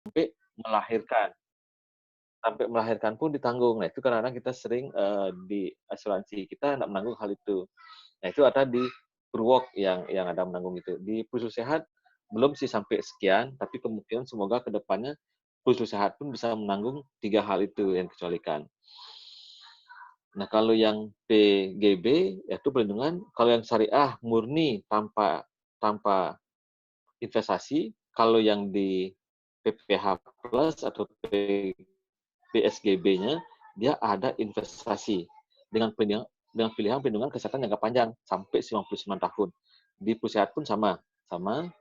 sampai melahirkan. Sampai melahirkan pun ditanggung. Nah, itu kadang-kadang kita sering, di asuransi kita nggak menanggung hal itu. Nah, itu ada di Purwok yang ada menanggung itu. Di Pusu Sehat belum sih sampai sekian, tapi kemungkinan semoga ke depannya Pusu Sehat pun bisa menanggung 3 hal itu yang dikecualikan. Nah, kalau yang PGB, yaitu perlindungan, kalau yang syariah murni tanpa tanpa investasi, kalau yang di PPH Plus atau PSGB-nya, dia ada investasi dengan pilihan perlindungan kesehatan jangka panjang sampai 99 tahun. Di Pusehat pun sama 99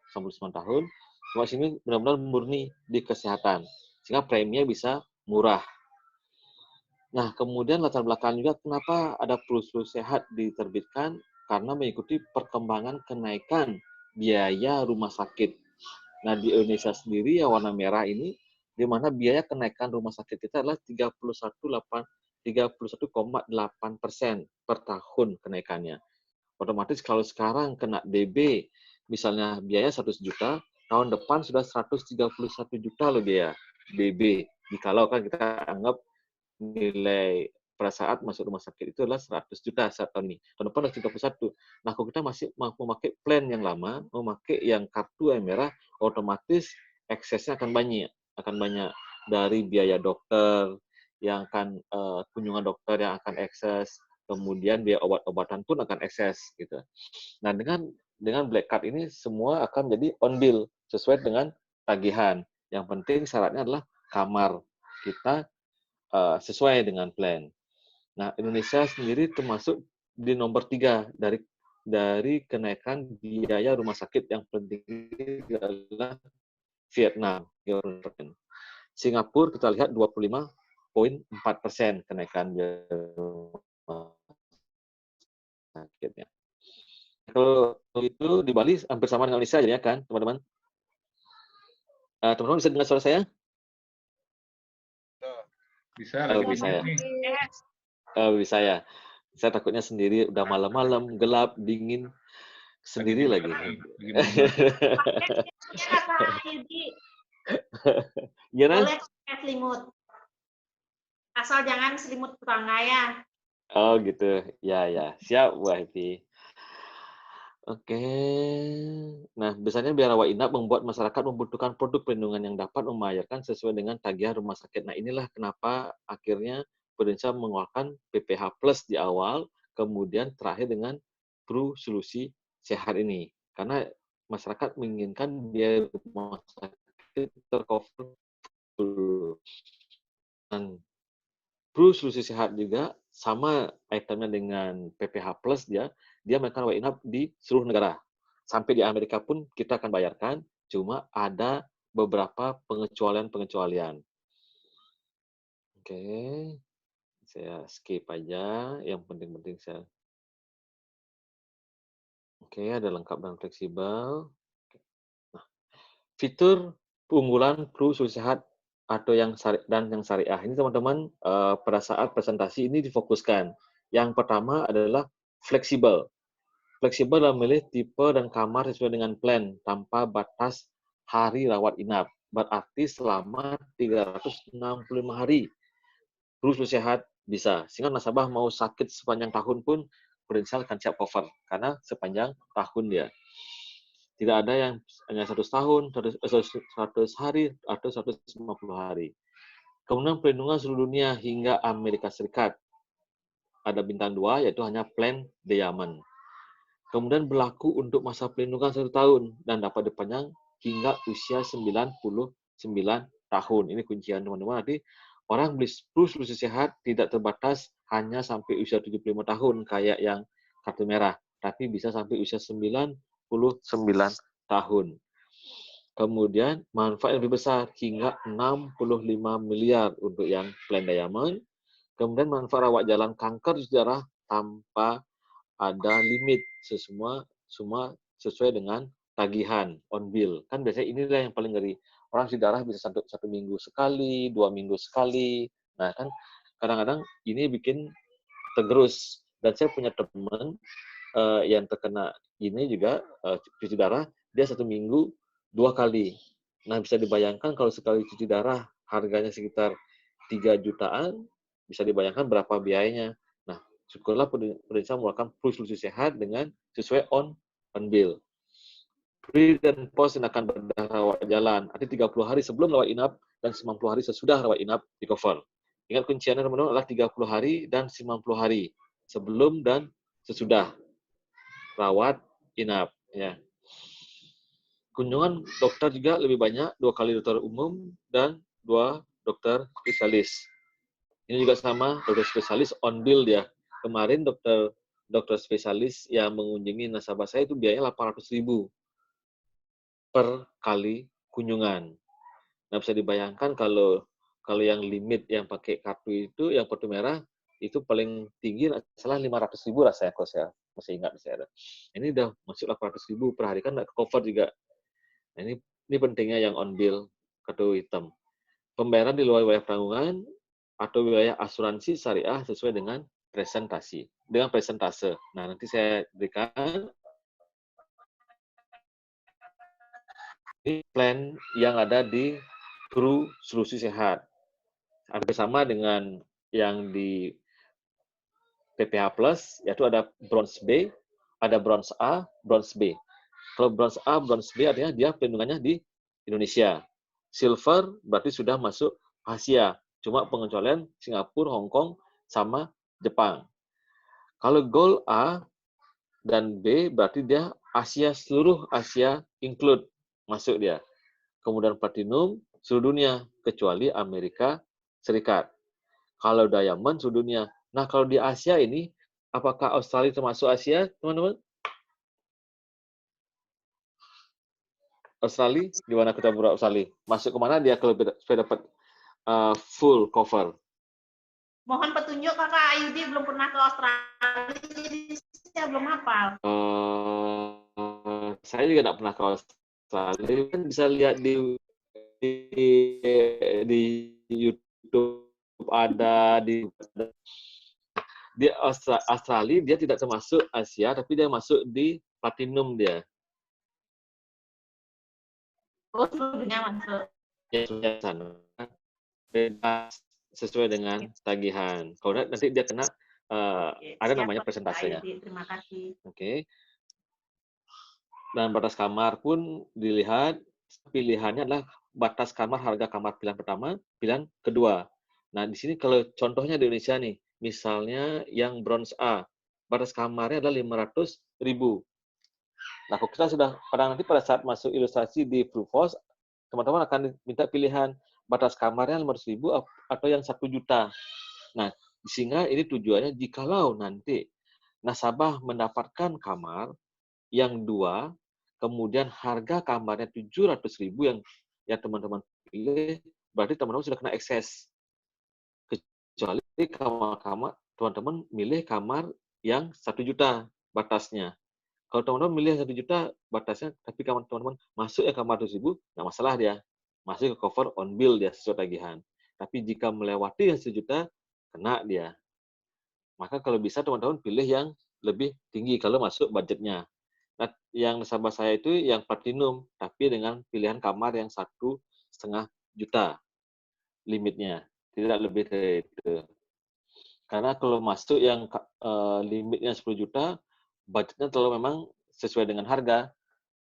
tahun. Cuma sini benar-benar murni di kesehatan, sehingga preminya bisa murah. Nah, kemudian latar belakang juga kenapa ada Pusu Sehat diterbitkan, karena mengikuti perkembangan kenaikan biaya rumah sakit. Nah, di Indonesia sendiri yang warna merah ini, di mana biaya kenaikan rumah sakit kita adalah 31,8% per tahun kenaikannya. Otomatis kalau sekarang kena DB, misalnya biaya 100 juta, tahun depan sudah 131 juta loh biaya DB. Jikalau kan kita anggap nilai pada saat masuk rumah sakit itu adalah 100 juta saat tahun ini. Tahun depan adalah 31. Nah, kalau kita masih mampu memakai plan yang lama, memakai yang kartu yang merah, otomatis eksesnya akan banyak. Akan banyak dari biaya dokter, yang akan kunjungan dokter yang akan ekses, kemudian biaya obat-obatan pun akan ekses gitu. Nah, dengan Black Card ini semua akan menjadi on bill sesuai dengan tagihan. Yang penting syaratnya adalah kamar kita sesuai dengan plan. Nah, Indonesia sendiri termasuk di nomor 3 dari kenaikan biaya rumah sakit yang penting adalah Vietnam. Singapura kita lihat 25,4% kenaikan biaya rumah sakitnya. Kalau itu di Bali hampir sama dengan Indonesia ya kan, teman-teman? Teman-teman bisa dengar suara saya? Bisa lagi Bisa ya? nih. Bisa ya. Saya takutnya sendiri udah malam-malam, gelap, dingin, sendiri lagi. Gimana? Boleh pakai selimut. Asal jangan selimut tetangga ya. Oh gitu. Ya, ya. Siap, Bu Happy. Oke. Nah, biasanya biara inap membuat masyarakat membutuhkan produk perlindungan yang dapat membayarkan sesuai dengan tagihan rumah sakit. Nah, inilah kenapa akhirnya Indonesia mengeluarkan PPH Plus di awal, kemudian terakhir dengan Pru Solusi Sehat ini. Karena masyarakat menginginkan biaya rumah sakit tercover dulu. Dan Pru Solusi Sehat juga sama itemnya dengan PPH Plus dia melakukan wake up di seluruh negara. Sampai di Amerika pun kita akan bayarkan, cuma ada beberapa pengecualian-pengecualian. Oke, saya skip aja, yang penting-penting saya. Oke, ada lengkap dan fleksibel. Nah, fitur keunggulan Pru Solusi Sehat atau yang syariah ini teman-teman pada saat presentasi ini difokuskan. Yang pertama adalah fleksibel. Fleksibel dalam memilih tipe dan kamar sesuai dengan plan tanpa batas hari rawat inap. Berarti selama 365 hari terus sehat bisa. Sehingga nasabah mau sakit sepanjang tahun pun Prudential akan siap cover karena sepanjang tahun dia. Tidak ada yang hanya 100 tahun, 100 hari, atau 150 hari. Kemudian perlindungan seluruh dunia hingga Amerika Serikat. Ada bintang 2, yaitu hanya plan Diamond. Kemudian berlaku untuk masa perlindungan 1 tahun dan dapat dipanjang hingga usia 99 tahun. Ini kuncian teman-teman. Nanti orang beli Solusi Sehat tidak terbatas hanya sampai usia 75 tahun kayak yang kartu merah, tapi bisa sampai usia 99 tahun. Kemudian manfaat yang lebih besar hingga 65 miliar untuk yang plan Diamond. Kemudian manfaat rawat jalan kanker darah tanpa ada limit, semua sesuai dengan tagihan on bill. Kan biasanya inilah yang paling ngeri. Orang si darah bisa satu minggu sekali, 2 minggu sekali. Nah kan kadang-kadang ini bikin tergerus. Dan saya punya teman yang terkena ini juga cuci darah, dia 1 minggu 2 kali. Nah, bisa dibayangkan kalau sekali cuci darah harganya sekitar 3 jutaan, bisa dibayangkan berapa biayanya. Nah, syukurlah pemerintah melakukan pro solusi sehat dengan sesuai on bill. Pre dan post yang akan rawat jalan. Artinya 30 hari sebelum rawat inap dan 90 hari sesudah rawat inap di cover. Ingat kunciannya teman-teman adalah 30 hari dan 90 hari sebelum dan sesudah rawat inap. Ya. Kunjungan dokter juga lebih banyak, 2 kali dokter umum dan 2 dokter spesialis. Ini juga sama, dokter spesialis on bill dia. Kemarin dokter spesialis yang mengunjungi nasabah saya itu biayanya 800.000 per kali kunjungan. Nah, bisa dibayangkan kalau yang limit yang pakai kartu itu, yang kartu merah, itu paling tinggi salah 500.000 lah saya, kalau saya masih ingat. Ini udah masuk 800.000 per hari, kan nggak cover juga. Nah, ini pentingnya yang on bill, kartu hitam. Pembayaran di luar wilayah tanggungan atau wilayah asuransi syariah sesuai dengan presentase. Nah, nanti saya berikan plan yang ada di Pro Solusi Sehat. Hampir sama dengan yang di PPH Plus, yaitu ada Bronze B, ada Bronze A, Bronze B. Kalau Bronze A, Bronze B artinya dia pelindungannya di Indonesia. Silver berarti sudah masuk Asia. Cuma pengecualian Singapura, Hong Kong, sama Jepang. Kalau Gold A dan B berarti dia Asia, seluruh Asia include, masuk dia. Kemudian Platinum seluruh dunia, kecuali Amerika Serikat. Kalau Diamond seluruh dunia. Nah, kalau di Asia ini, apakah Australia termasuk Asia, teman-teman? Australia, di mana kita buat Australia? Masuk ke mana dia kalau supaya dapat full cover? Mohon petunjuk Kakak Ayudi, belum pernah ke Australia, jadi saya belum hafal. Saya juga tidak pernah ke Australia. Kan bisa lihat di YouTube ada di Australia dia tidak termasuk Asia, tapi dia masuk di Platinum dia. Oh, seluruh dunia masuk. Ya, sudah sana. Bebas sesuai dengan tagihan. Kalau nanti dia kena ada namanya presentasenya. Terima kasih. Oke. Dan batas kamar pun dilihat, pilihannya adalah batas kamar harga kamar pilihan pertama, pilihan kedua. Nah, di sini kalau contohnya di Indonesia nih, misalnya yang bronze A, batas kamarnya adalah 500.000. Nah, kalau kita sudah pada saat masuk ilustrasi di Proofos, teman-teman akan minta pilihan batas kamarnya 500.000 atau yang 1 juta. Nah, sehingga ini tujuannya jikalau nanti nasabah mendapatkan kamar yang 2, kemudian harga kamarnya 700.000 yang teman-teman pilih, berarti teman-teman sudah kena ekses. Kecuali kamar teman-teman milih kamar yang 1 juta batasnya. Kalau teman-teman milih 1 juta batasnya, tapi kamar teman-teman masuk ya kamar 200.000, nggak masalah dia. Masuk ke cover on bill dia sesuai tagihan. Tapi jika melewati yang 1 juta, kena dia. Maka kalau bisa teman-teman pilih yang lebih tinggi kalau masuk budgetnya. Nah, yang nasabah saya itu yang platinum, tapi dengan pilihan kamar yang 1,5 juta limitnya, tidak lebih dari itu. Karena kalau masuk yang limitnya 10 juta, budgetnya terlalu memang sesuai dengan harga,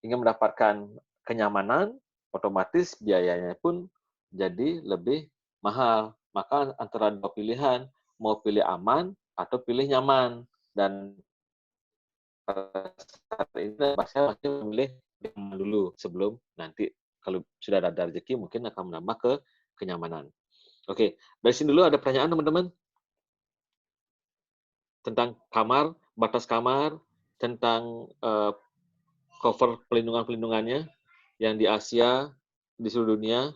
hingga mendapatkan kenyamanan, otomatis biayanya pun jadi lebih mahal. Maka antara dua pilihan, mau pilih aman atau pilih nyaman. Dan saat ini saya masih memilih nyaman dulu sebelum nanti kalau sudah ada rezeki mungkin akan menambah ke kenyamanan. Oke, dari sini dulu ada pertanyaan teman-teman tentang kamar, batas kamar, tentang cover pelindungannya yang di Asia, di seluruh dunia.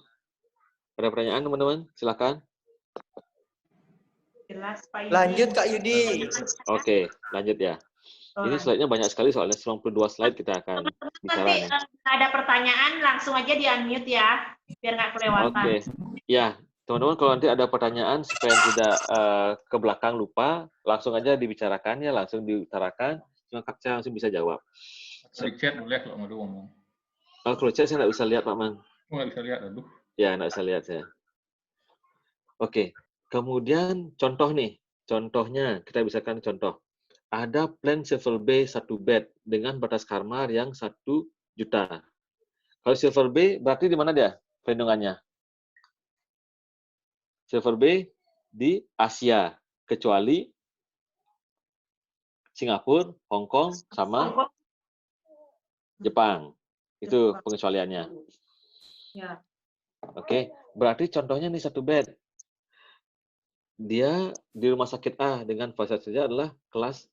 Ada pertanyaan teman-teman? Silakan. Jelas Pak Yudi. Lanjut Kak Yudi. Oke, lanjut ya. Ini slide-nya banyak sekali soalnya 92 slide kita akan bicara nih. Ada pertanyaan langsung aja di unmute ya, biar nggak kelewatan. Oke, ya teman-teman kalau nanti ada pertanyaan supaya tidak ke belakang lupa, langsung aja dibicarakannya, langsung diutarakan, saya langsung bisa jawab. Kalau di chat boleh kalau mau ngomong. Kalau chat saya nggak bisa lihat Pak Man. Nggak bisa lihat, aduh. Ya, nggak bisa lihat saya. Oke, kemudian contoh nih. Contohnya, kita bisakan contoh. Ada plan Silver Bay 1 bed dengan batas kamar yang 1 juta. Kalau Silver Bay, berarti di mana dia perlindungannya? Silver Bay di Asia, kecuali Singapura, Hong Kong, sama Hongkong. Jepang. Itu pengecualiannya. Ya. Oke, berarti contohnya nih 1 bed. Dia di rumah sakit A dengan fasilitasnya adalah kelas,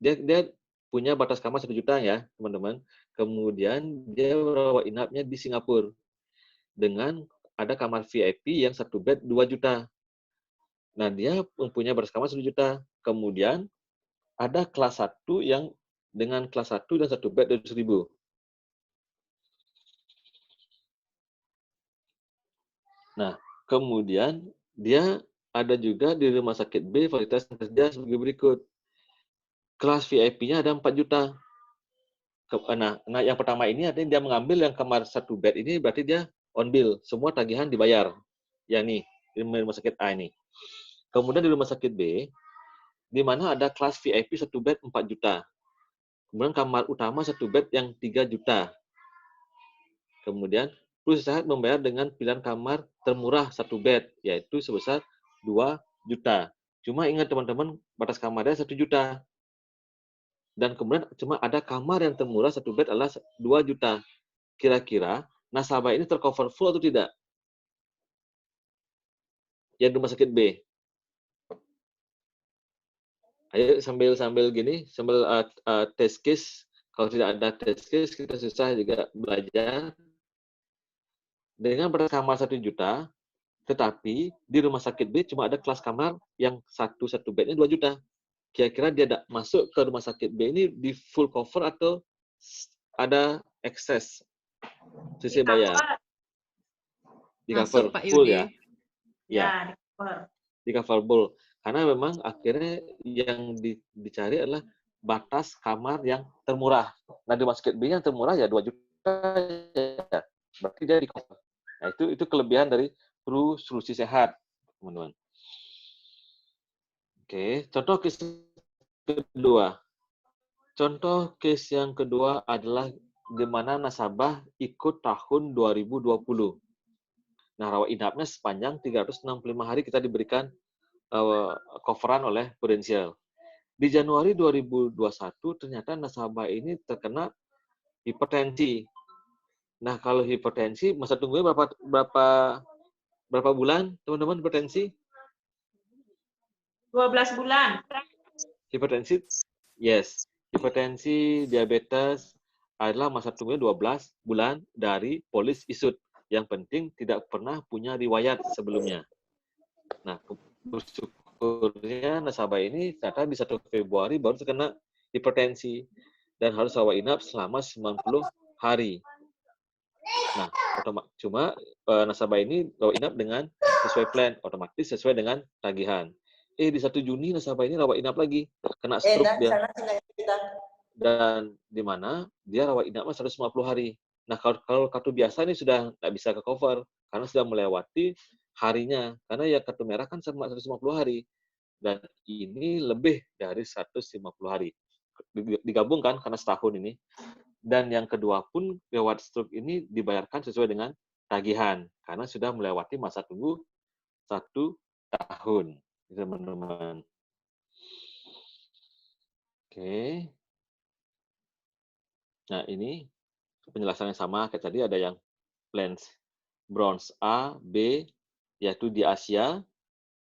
dia punya batas kamar 1 juta ya, teman-teman. Kemudian dia rawat inapnya di Singapura dengan ada kamar VIP yang 1 bed 2 juta. Nah, dia mempunyai batas kamar 1 juta. Kemudian ada kelas 1 yang dengan kelas 1 dan 1 bed 200.000. Nah, kemudian dia ada juga di rumah sakit B fasilitas yang tersedia sebagai berikut. Kelas VIP-nya ada 4 juta. Nah, yang pertama ini artinya dia mengambil yang kamar 1 bed ini berarti dia on bill, semua tagihan dibayar. Ya nih, di rumah sakit A ini. Kemudian di rumah sakit B, di mana ada kelas VIP 1 bed 4 juta. Kemudian kamar utama 1 bed yang 3 juta. Kemudian perusahaan membayar dengan pilihan kamar termurah 1 bed, yaitu sebesar 2 juta. Cuma ingat teman-teman, batas kamarnya 1 juta. Dan kemudian cuma ada kamar yang termurah 1 bed adalah 2 juta. Kira-kira nasabah ini tercover full atau tidak? Yang rumah sakit B. Ayo sambil gini, sambil test case. Kalau tidak ada test case, kita susah juga belajar. Dengan batas kamar 1 juta, tetapi di rumah sakit B cuma ada kelas kamar yang satu bednya 2 juta. Kira-kira dia masuk ke rumah sakit B ini di full cover atau ada excess sisi bayar? Di cover Masuk, Pak full Yudi. ya? Ya, di cover. di cover full. Karena memang akhirnya yang dicari adalah batas kamar yang termurah. Nah, di rumah sakit B yang termurah ya 2 juta ya. Berarti dia di cover. Nah, itu kelebihan dari Pru Solusi Sehat, teman-teman. Oke, contoh case kedua. Contoh case yang kedua adalah di mana nasabah ikut tahun 2020. Nah, rawat inapnya sepanjang 365 hari kita diberikan coveran oleh Prudential. Di Januari 2021 ternyata nasabah ini terkena hipertensi. Nah, kalau hipertensi masa tunggunya berapa bulan, teman-teman, hipertensi? 12 bulan. Hipertensi, yes. Hipertensi, diabetes adalah masa tunggunya 12 bulan dari polis issued. Yang penting tidak pernah punya riwayat sebelumnya. Nah, bersyukurnya nasabah ini ternyata di 1 Februari baru terkena hipertensi dan harus rawat inap selama 90 hari. Nah, cuma nasabah ini rawat inap dengan sesuai plan, otomatis sesuai dengan tagihan. Di 1 Juni nasabah ini rawat inap lagi, kena stroke dia. Dan di mana dia rawat inapnya 150 hari. Nah, kalau kartu biasa ini sudah nggak bisa ke cover karena sudah melewati harinya. Karena ya kartu merah kan cuma 150 hari. Dan ini lebih dari 150 hari. Digabungkan karena setahun ini. Dan yang kedua pun lewat stroke ini dibayarkan sesuai dengan tagihan karena sudah melewati masa tunggu 1 tahun, teman-teman. Oke. Nah, ini penjelasannya sama kayak tadi, ada yang plans bronze A, B, yaitu di Asia.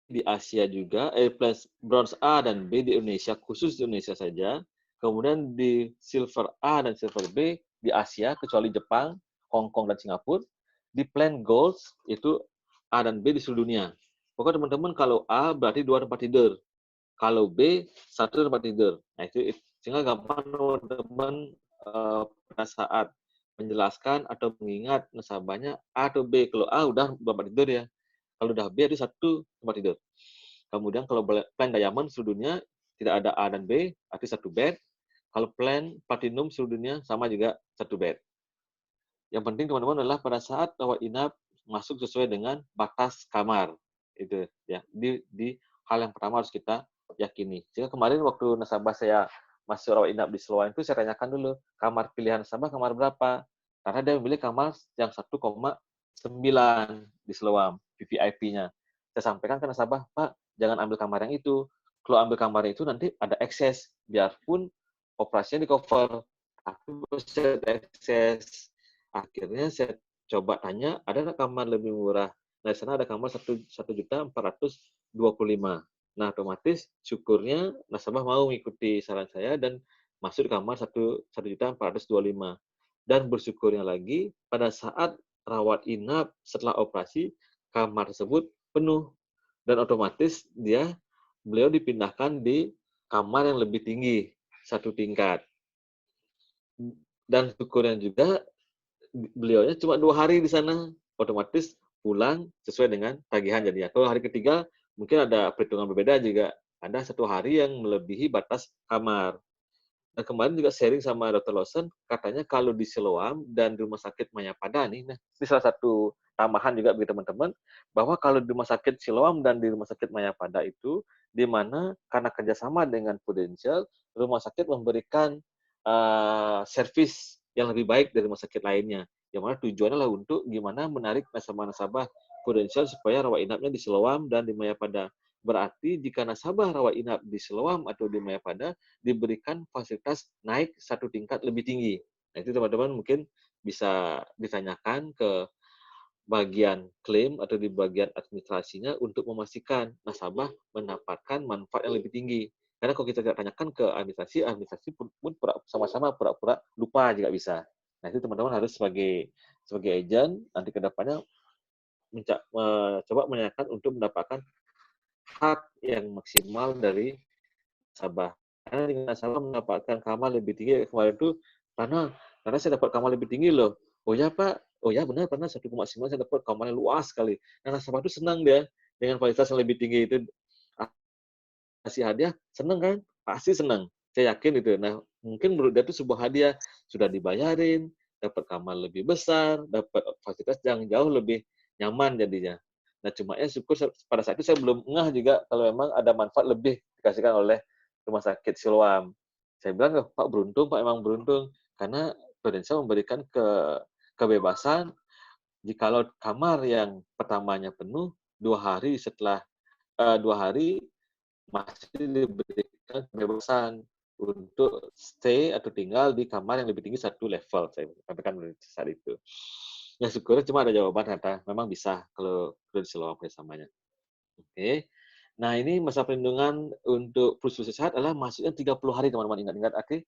Di Asia juga, plans bronze A dan B di Indonesia, khusus di Indonesia saja. Kemudian di silver A dan silver B di Asia, kecuali Jepang, Hong Kong, dan Singapura. Di plan gold, itu A dan B di seluruh dunia. Pokoknya teman-teman, kalau A berarti 2 tempat tidur. Kalau B, 1 tempat tidur. Nah, itu sehingga gampang teman-teman pada saat menjelaskan atau mengingat nasabahnya A atau B. Kalau A udah tempat tidur ya. Kalau udah B itu 1 tempat tidur. Kemudian kalau plan diamond seluruh dunia tidak ada A dan B, arti 1 bed. Kalau plan platinum seluruh dunia sama juga 1 bed. Yang penting teman-teman adalah pada saat rawat inap masuk sesuai dengan batas kamar. Itu ya. Di hal yang pertama harus kita yakini. Sehingga kemarin waktu nasabah saya masuk rawat inap di Seloan itu saya tanyakan dulu, kamar pilihan nasabah kamar berapa? Karena dia memilih kamar yang 1,9 di Seloam, VVIP-nya. Saya sampaikan ke nasabah, Pak, jangan ambil kamar yang itu. Kalau ambil kamar itu nanti ada ekses, biarpun operasinya di cover, tapi bisa ada ekses. Akhirnya saya coba tanya, ada nggak kamar lebih murah? Nah, di sana ada kamar 1.425.000. Nah, otomatis syukurnya nasabah mau mengikuti saran saya dan masuk di kamar 1.425.000. Dan bersyukurnya lagi, pada saat rawat inap setelah operasi, kamar tersebut penuh. Dan otomatis beliau dipindahkan di kamar yang lebih tinggi, satu tingkat. Dan syukurnya juga beliaunya cuma 2 hari di sana, otomatis pulang sesuai dengan tagihan jadinya. Kalau hari ketiga mungkin ada perhitungan berbeda juga, ada 1 hari yang melebihi batas kamar. Nah, kemarin juga sharing sama Dr. Lawson, katanya kalau di Siloam dan di Rumah Sakit Mayapada nih, nah, ini salah satu tambahan juga bagi teman-teman, bahwa kalau di Rumah Sakit Siloam dan di Rumah Sakit Mayapada itu, di mana karena kerjasama dengan Prudential, rumah sakit memberikan servis yang lebih baik dari rumah sakit lainnya. Yang mana tujuannya adalah untuk gimana menarik nasabah-nasabah Prudential supaya rawat inapnya di Siloam dan di Mayapada. Berarti jika nasabah rawat inap di Siloam atau di Mayapada, diberikan fasilitas naik satu tingkat lebih tinggi. Nah, itu teman-teman mungkin bisa ditanyakan ke bagian klaim atau di bagian administrasinya untuk memastikan nasabah mendapatkan manfaat yang lebih tinggi. Karena kalau kita tidak tanyakan ke administrasi pun sama-sama pura-pura lupa juga bisa. Nah, itu teman-teman harus sebagai agent nanti ke depannya coba menanyakan untuk mendapatkan hak yang maksimal dari nasabah. Karena dengan nasabah mendapatkan kamar lebih tinggi kemarin itu karena saya dapat kamar lebih tinggi loh. Oh ya Pak, oh ya benar pernah 1,9 saya dapat kamar yang luas sekali. Nah, nasabah itu senang dia dengan fasilitas yang lebih tinggi itu. Kasih hadiah, senang kan? Pasti senang. Saya yakin itu. Nah, mungkin menurut dia itu sebuah hadiah sudah dibayarin, dapat kamar lebih besar, dapat fasilitas yang jauh lebih nyaman jadinya. Nah, cuma ya syukur pada saat itu saya belum ngeh juga kalau memang ada manfaat lebih dikasihkan oleh Rumah Sakit Siloam. Saya bilang, Pak beruntung, Pak emang beruntung. Karena Prudential memberikan kebebasan jikalau kamar yang pertamanya penuh, 2 hari setelah 2 hari masih diberikan kebebasan untuk stay atau tinggal di kamar yang lebih tinggi satu level, saya sampaikan saat itu. Ya syukurnya cuma ada jawaban kata, memang bisa kalau di Siloam kerjasamanya. Oke. Nah, ini masa perlindungan untuk perusahaan sehat adalah masuknya 30 hari, teman-teman. Ingat-ingat, oke.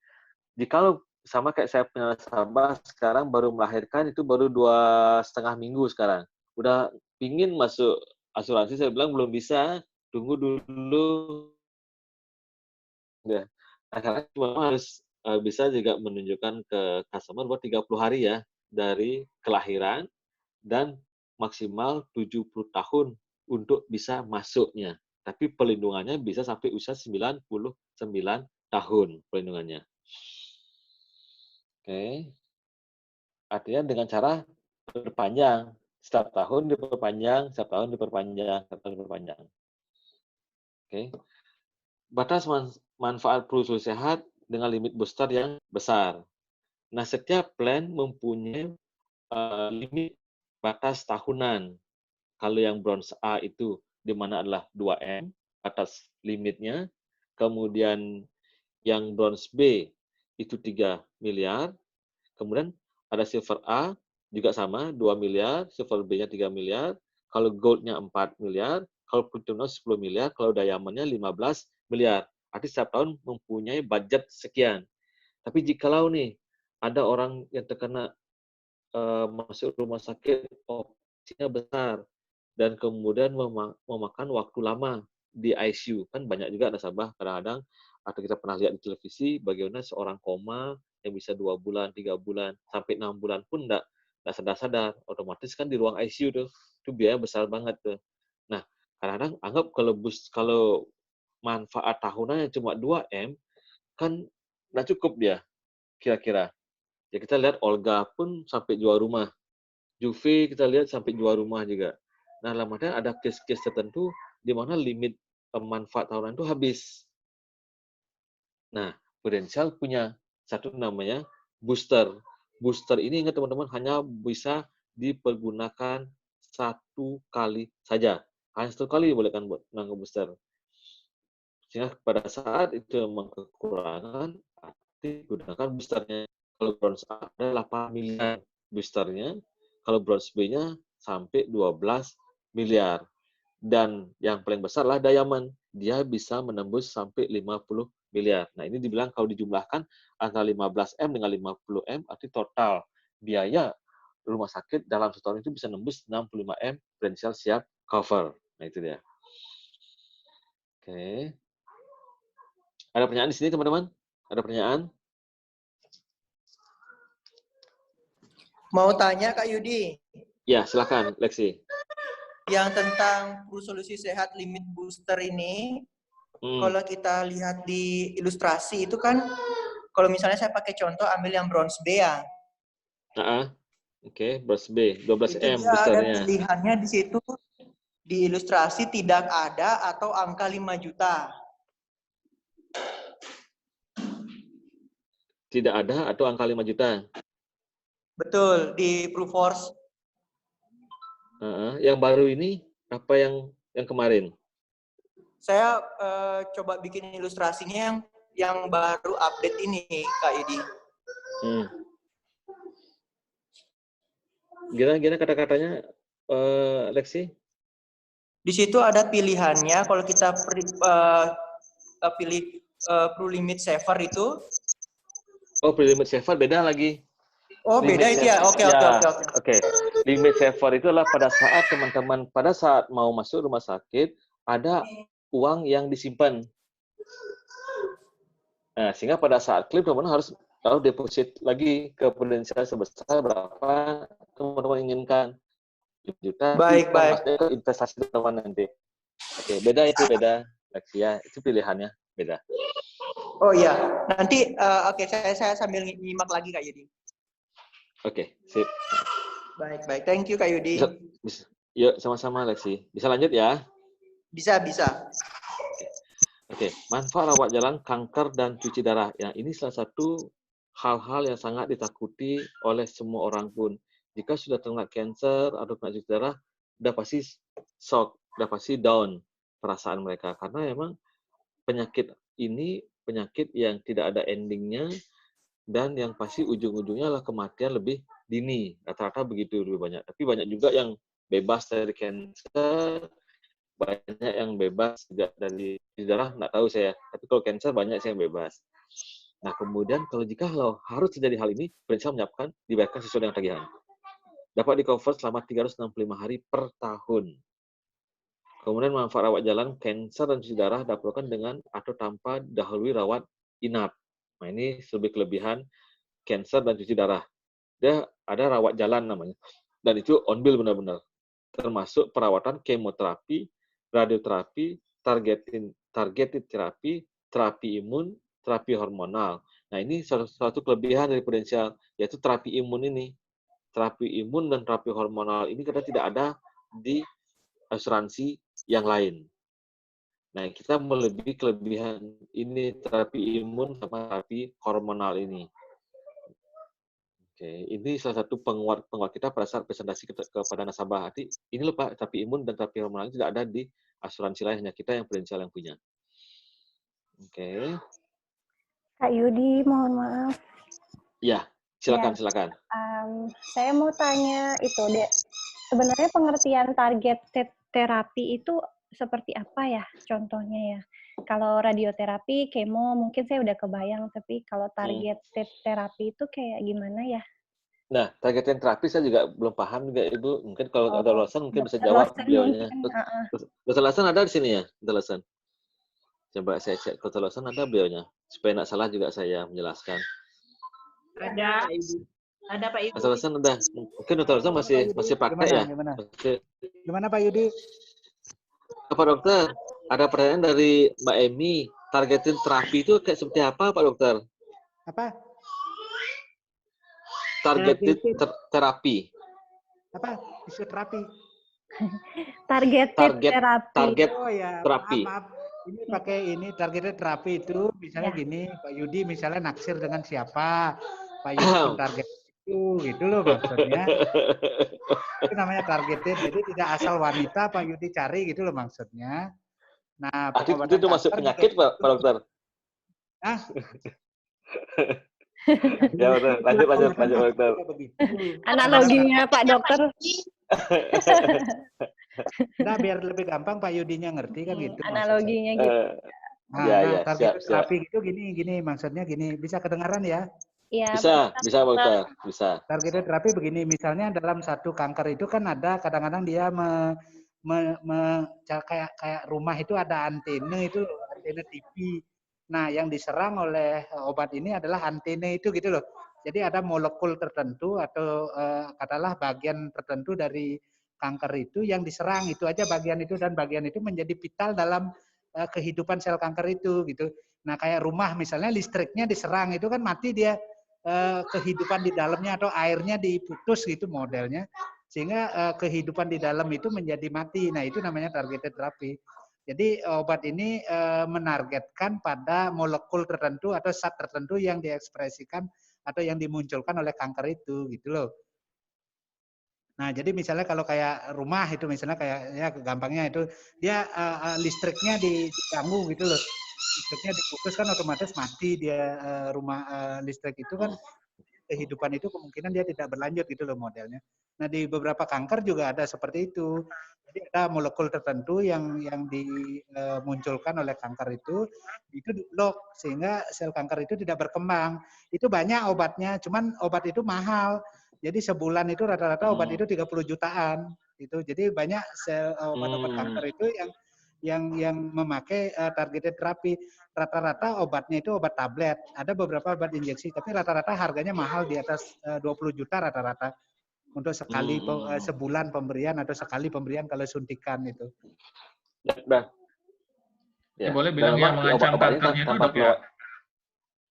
Jikalau sama kayak saya punya nasabah sekarang baru melahirkan, itu baru 2,5 minggu sekarang. Udah pingin masuk asuransi, saya bilang belum bisa, tunggu dulu. Ya. Nah, karena memang harus bisa juga menunjukkan ke customer bahwa 30 hari ya dari kelahiran dan maksimal 70 tahun untuk bisa masuknya. Tapi pelindungannya bisa sampai usia 99 tahun pelindungannya. Oke. Artinya dengan cara berpanjang. Setiap tahun diperpanjang, setiap tahun diperpanjang, setiap tahun diperpanjang. Oke. Batas manfaat perusahaan sehat dengan limit booster yang besar. Nah, setiap plan mempunyai limit batas tahunan. Kalau yang bronze A itu di mana adalah 2M atas limitnya. Kemudian yang bronze B itu 3 miliar. Kemudian ada silver A juga sama 2 miliar, silver B-nya 3 miliar. Kalau gold-nya 4 miliar, kalau platinum 10 miliar, kalau diamond-nya 15 miliar. Artinya setiap tahun mempunyai budget sekian. Tapi jikalau nih ada orang yang terkena masuk rumah sakit, opsinya besar, dan kemudian memakan waktu lama di ICU. Kan banyak juga nasabah kadang-kadang, atau kita pernah lihat di televisi, bagaimana seorang koma yang bisa 2 bulan, 3 bulan, sampai 6 bulan pun nggak sadar-sadar. Otomatis kan di ruang ICU tuh, itu biaya besar banget tuh. Nah, kadang-kadang anggap kalau manfaat tahunan yang cuma 2M, kan nggak cukup dia, kira-kira. Ya kita lihat Olga pun sampai jual rumah. Juve kita lihat sampai jual rumah juga. Nah, dalam artian ada case-case tertentu di mana limit manfaat tahunan itu habis. Nah, Prudential punya satu namanya booster. Booster ini ingat teman-teman hanya bisa dipergunakan satu kali saja. Hanya satu kali dibolehkan buat menangkap booster. Sehingga pada saat itu memang kekurangan, digunakan boosternya. Kalau bronze A ada 8 miliar boosternya, kalau bronze B-nya sampai 12 miliar. Dan yang paling besar adalah diamond. Dia bisa menembus sampai 50 miliar. Nah, ini dibilang kalau dijumlahkan antara 15M dengan 50M, arti total biaya rumah sakit dalam setahun itu bisa nembus 65M, Prudential siap cover. Nah, itu dia. Oke. Ada pertanyaan di sini, teman-teman? Ada pertanyaan? Mau tanya Kak Yudi. Ya, silakan, Lexi. Yang tentang solusi sehat limit booster ini, kalau kita lihat di ilustrasi itu kan, kalau misalnya saya pakai contoh ambil yang bronze B ya. Oke, bronze B, 12M itu dia boosternya. ada pilihannya di situ, di ilustrasi tidak ada atau angka 5 juta. Tidak ada atau angka 5 juta? Betul, di Proofforce. Yang baru ini, apa yang kemarin? Saya coba bikin ilustrasinya yang baru update ini, Kak Yudi. Gimana kata-katanya, Lexi? Di situ ada pilihannya, kalau kita pilih Pro Limit Saver itu. Oh, Pro Limit Saver beda lagi. Oh, beda itu ya? Oke. Limit Saver itu adalah pada saat teman-teman, pada saat mau masuk rumah sakit, ada uang yang disimpan. Nah, sehingga pada saat klaim, teman-teman harus deposit lagi ke Prudential sebesar berapa teman-teman inginkan. Juta, baik. Maksudnya ke investasi teman nanti. Oke, beda itu, beda. Ya, itu pilihannya beda. Oh iya, nanti saya sambil nyimak lagi Kak Yudi. Oke, sip. Baik. Thank you Kak Yudi. Bisa. Yuk, sama-sama Lexi. Bisa lanjut ya? Bisa. Oke, manfaat rawat jalan, kanker, dan cuci darah. Ya, ini salah satu hal-hal yang sangat ditakuti oleh semua orang pun. Jika sudah terkena cancer atau kena cuci darah, udah pasti shock, udah pasti down perasaan mereka. Karena memang penyakit ini penyakit yang tidak ada endingnya, dan yang pasti ujung-ujungnya adalah kematian lebih dini. Rata-rata begitu lebih banyak. Tapi banyak juga yang bebas dari cancer, banyak yang bebas juga dari darah, nggak tahu saya. Tapi kalau cancer banyak sih yang bebas. Nah, kemudian kalau harus terjadi hal ini, Prudential menyiapkan dibayarkan sesuai dengan tagihan. Dapat di-cover selama 365 hari per tahun. Kemudian manfaat rawat jalan, cancer dan cuci darah dilakukan dengan atau tanpa dahului rawat inap. Nah, ini lebih kelebihan cancer dan cuci darah. Dia ada rawat jalan namanya. Dan itu on bill benar-benar. Termasuk perawatan kemoterapi, radioterapi, targeted terapi, terapi imun, terapi hormonal. Nah, ini suatu kelebihan dari Prudential, yaitu terapi imun ini. Terapi imun dan terapi hormonal ini karena tidak ada di asuransi yang lain. Nah, kita melebihi kelebihan ini terapi imun sama terapi hormonal ini. Oke, ini salah satu penguat kita pada saat presentasi kepada nasabah. Ini loh Pak, terapi imun dan terapi hormonal tidak ada di asuransi lain, hanya kita yang Prudential yang punya. Oke. Kak Yudi, mohon maaf. Ya, silakan. Saya mau tanya itu, Dek. Sebenarnya pengertian targeted terapi itu seperti apa ya contohnya ya? Kalau radioterapi, kemo mungkin saya udah kebayang, tapi kalau targeted terapi itu kayak gimana ya? Nah, targeted terapi saya juga belum paham juga Ibu. Mungkin kalau ada Lawson mungkin bisa jawab beliaunya. Dr. Lawson ada di sini ya, Dr. Lawson? Coba saya cek Dr. Lawson ada beliaunya, supaya nggak salah juga saya menjelaskan. Ada Pak Yudi. Dr. Lawson ada. Mungkin Dr. Lawson masih pakai ya. Gimana Pak Yudi? Apa dokter? Ada pertanyaan dari Mbak Emi. Targeted terapi itu kayak seperti apa Pak Dokter? Apa? targeted terapi. Apa? Fisioterapi. Targeted terapi. Target Oh ya, terapi. maaf. Ini pakai ini targeted terapi itu misalnya Ya. gini, Pak Yudi misalnya naksir dengan siapa, Pak Yudi pun target itu, gitu loh maksudnya. Itu namanya targeted, jadi tidak asal wanita Pak Yudi cari gitu loh maksudnya. Nah, pengobatan itu masuk kanker penyakit juga Pak Dokter. Ah, Ya betul, lanjut Pak Dokter. Analoginya Pak Dokter. Nah, biar lebih gampang Pak Yudinya ngerti kan gitu. Analoginya gitu. Ya, Target siap. terapi itu gini, maksudnya gini, bisa kedengaran ya? Ya, Bisa Pak Dokter, bisa. Target terapi begini, misalnya dalam satu kanker itu kan ada kadang-kadang dia kayak rumah itu ada antena itu antena TV. Nah, yang diserang oleh obat ini adalah antena itu gitu loh. Jadi ada molekul tertentu atau katakanlah bagian tertentu dari kanker itu yang diserang, itu aja bagian itu, dan bagian itu menjadi vital dalam kehidupan sel kanker itu gitu. Nah, kayak rumah misalnya listriknya diserang itu kan mati dia, kehidupan di dalamnya atau airnya diputus gitu modelnya, sehingga kehidupan di dalam itu menjadi mati. Nah, itu namanya targeted therapy. Jadi obat ini menargetkan pada molekul tertentu atau zat tertentu yang diekspresikan atau yang dimunculkan oleh kanker itu gitu loh. Nah, jadi misalnya kalau kayak rumah itu misalnya kayak ya gampangnya itu dia listriknya diganggu gitu loh. Listriknya diputus kan otomatis mati dia, rumah listrik itu kan kehidupan itu kemungkinan dia tidak berlanjut gitu loh modelnya. Nah, di beberapa kanker juga ada seperti itu. Jadi ada molekul tertentu yang dimunculkan oleh kanker itu di-block sehingga sel kanker itu tidak berkembang. Itu banyak obatnya, cuman obat itu mahal. Jadi sebulan itu rata-rata obat itu 30 jutaan gitu. Jadi banyak obat-obat kanker itu yang memakai targeted terapi. Rata-rata obatnya itu obat tablet. Ada beberapa obat injeksi, tapi rata-rata harganya mahal di atas 20 juta rata-rata untuk sekali sebulan pemberian atau sekali pemberian kalau suntikan itu. Ya, boleh bilang yang mengancam kankernya itu dok ya?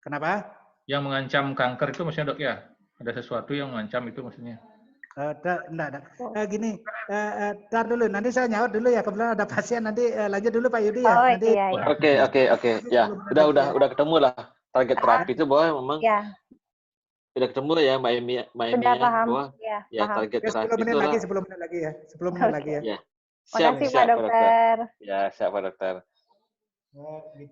Kenapa? Yang mengancam kanker itu maksudnya dok ya? Ada sesuatu yang mengancam itu maksudnya? Enggak. Gini, tar dulu. Nanti saya nyaut dulu ya. Kebetulan ada pasien. Nanti lanjut dulu Pak Yudi ya. Nanti. Iya. Oke. Ya, udah ketemu lah target terapi itu bahwa memang. Ya. Udah ketemu ya Mbak Emi Sudah paham. bahwa ya target terapi itu 10 menit lagi ya. 10 menit lagi ya. Ya. Siap Pak Dokter. Ya, siap Pak Dokter.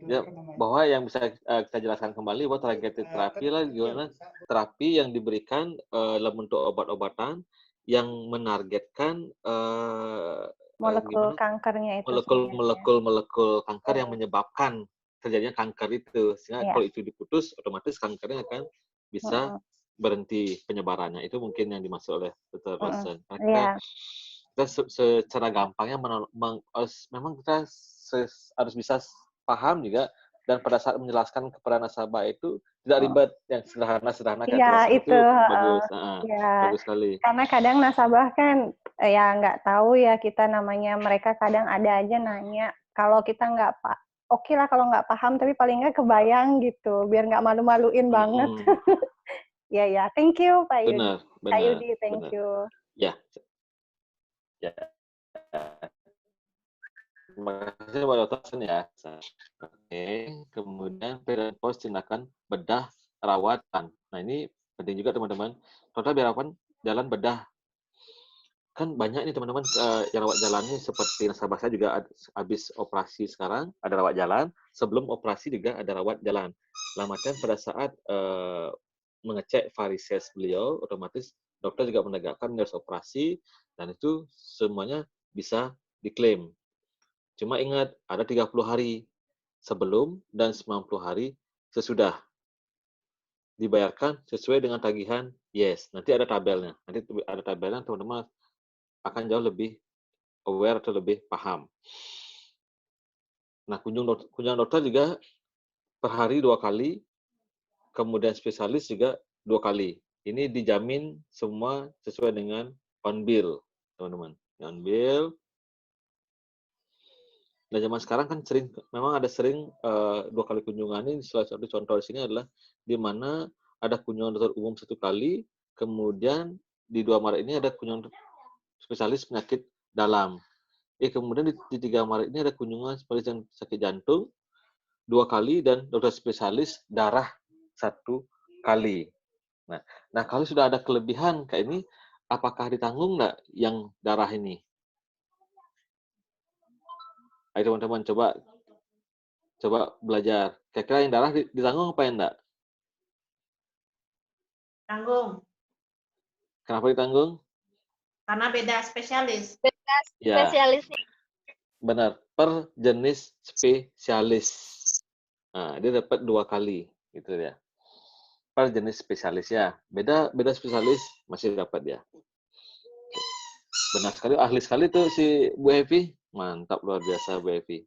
Ya, bahwa yang bisa kita jelaskan kembali bahwa targeted terapi lah gimana terapi yang diberikan dalam bentuk obat-obatan yang menargetkan molekul kankernya itu molekul kanker yang menyebabkan terjadinya kanker itu, sehingga kalau itu diputus otomatis kankernya akan bisa berhenti penyebarannya. Itu mungkin yang dimaksud oleh Dr. Rosen. Kita secara gampangnya memang kita harus bisa paham juga, dan pada saat menjelaskan kepada nasabah itu tidak ribet, yang sederhana kayak itu bagus. Bagus sekali. Karena kadang nasabah kan ya nggak tahu ya, kita namanya mereka kadang ada aja nanya, kalau kita nggak oke lah kalau nggak paham, tapi paling nggak kebayang gitu, biar nggak malu-maluin banget. Ya, thank you Pak Yudi. Pak Yudi, thank you. Ya. Terima kasih Pak Dokter ya. Oke, kemudian pre dan post tindakan bedah rawatan. Nah, ini penting juga teman-teman. Total biarapan jalan bedah. Kan banyak nih teman-teman yang rawat jalannya, seperti nasabah saya juga habis operasi sekarang ada rawat jalan, sebelum operasi juga ada rawat jalan. Lamatan pada saat mengecek varises beliau, otomatis dokter juga menegakkan harus operasi, dan itu semuanya bisa diklaim. Cuma ingat, ada 30 hari sebelum dan 90 hari sesudah. Dibayarkan sesuai dengan tagihan, yes. Nanti ada tabelnya. Teman-teman akan jauh lebih aware atau lebih paham. Nah, kunjungan dokter juga per hari 2 kali, kemudian spesialis juga 2 kali. Ini dijamin semua sesuai dengan on bill, teman-teman. On bill. Dan zaman sekarang kan memang ada 2 kali kunjungan. Ini salah satu contoh di sini adalah di mana ada kunjungan dokter umum 1 kali, Kemudian di 2 Maret ini ada kunjungan spesialis penyakit dalam. Kemudian di 3 Maret ini ada kunjungan spesialis sakit jantung 2 kali dan dokter spesialis darah 1 kali. Nah, kalau sudah ada kelebihan kayak ini, apakah ditanggung nggak yang darah ini? Ayo teman-teman coba belajar. Kira-kira yang darah ditanggung apa ya enggak? Tanggung. Kenapa ditanggung? Karena beda spesialis. Ya, Spesialisnya. benar. Per jenis spesialis. Nah, dia dapat 2 kali, gitu ya. Per jenis spesialis ya. Beda spesialis masih dapat ya. Benar sekali, ahli sekali tuh si Bu Evi. Mantap, luar biasa Bu Evi.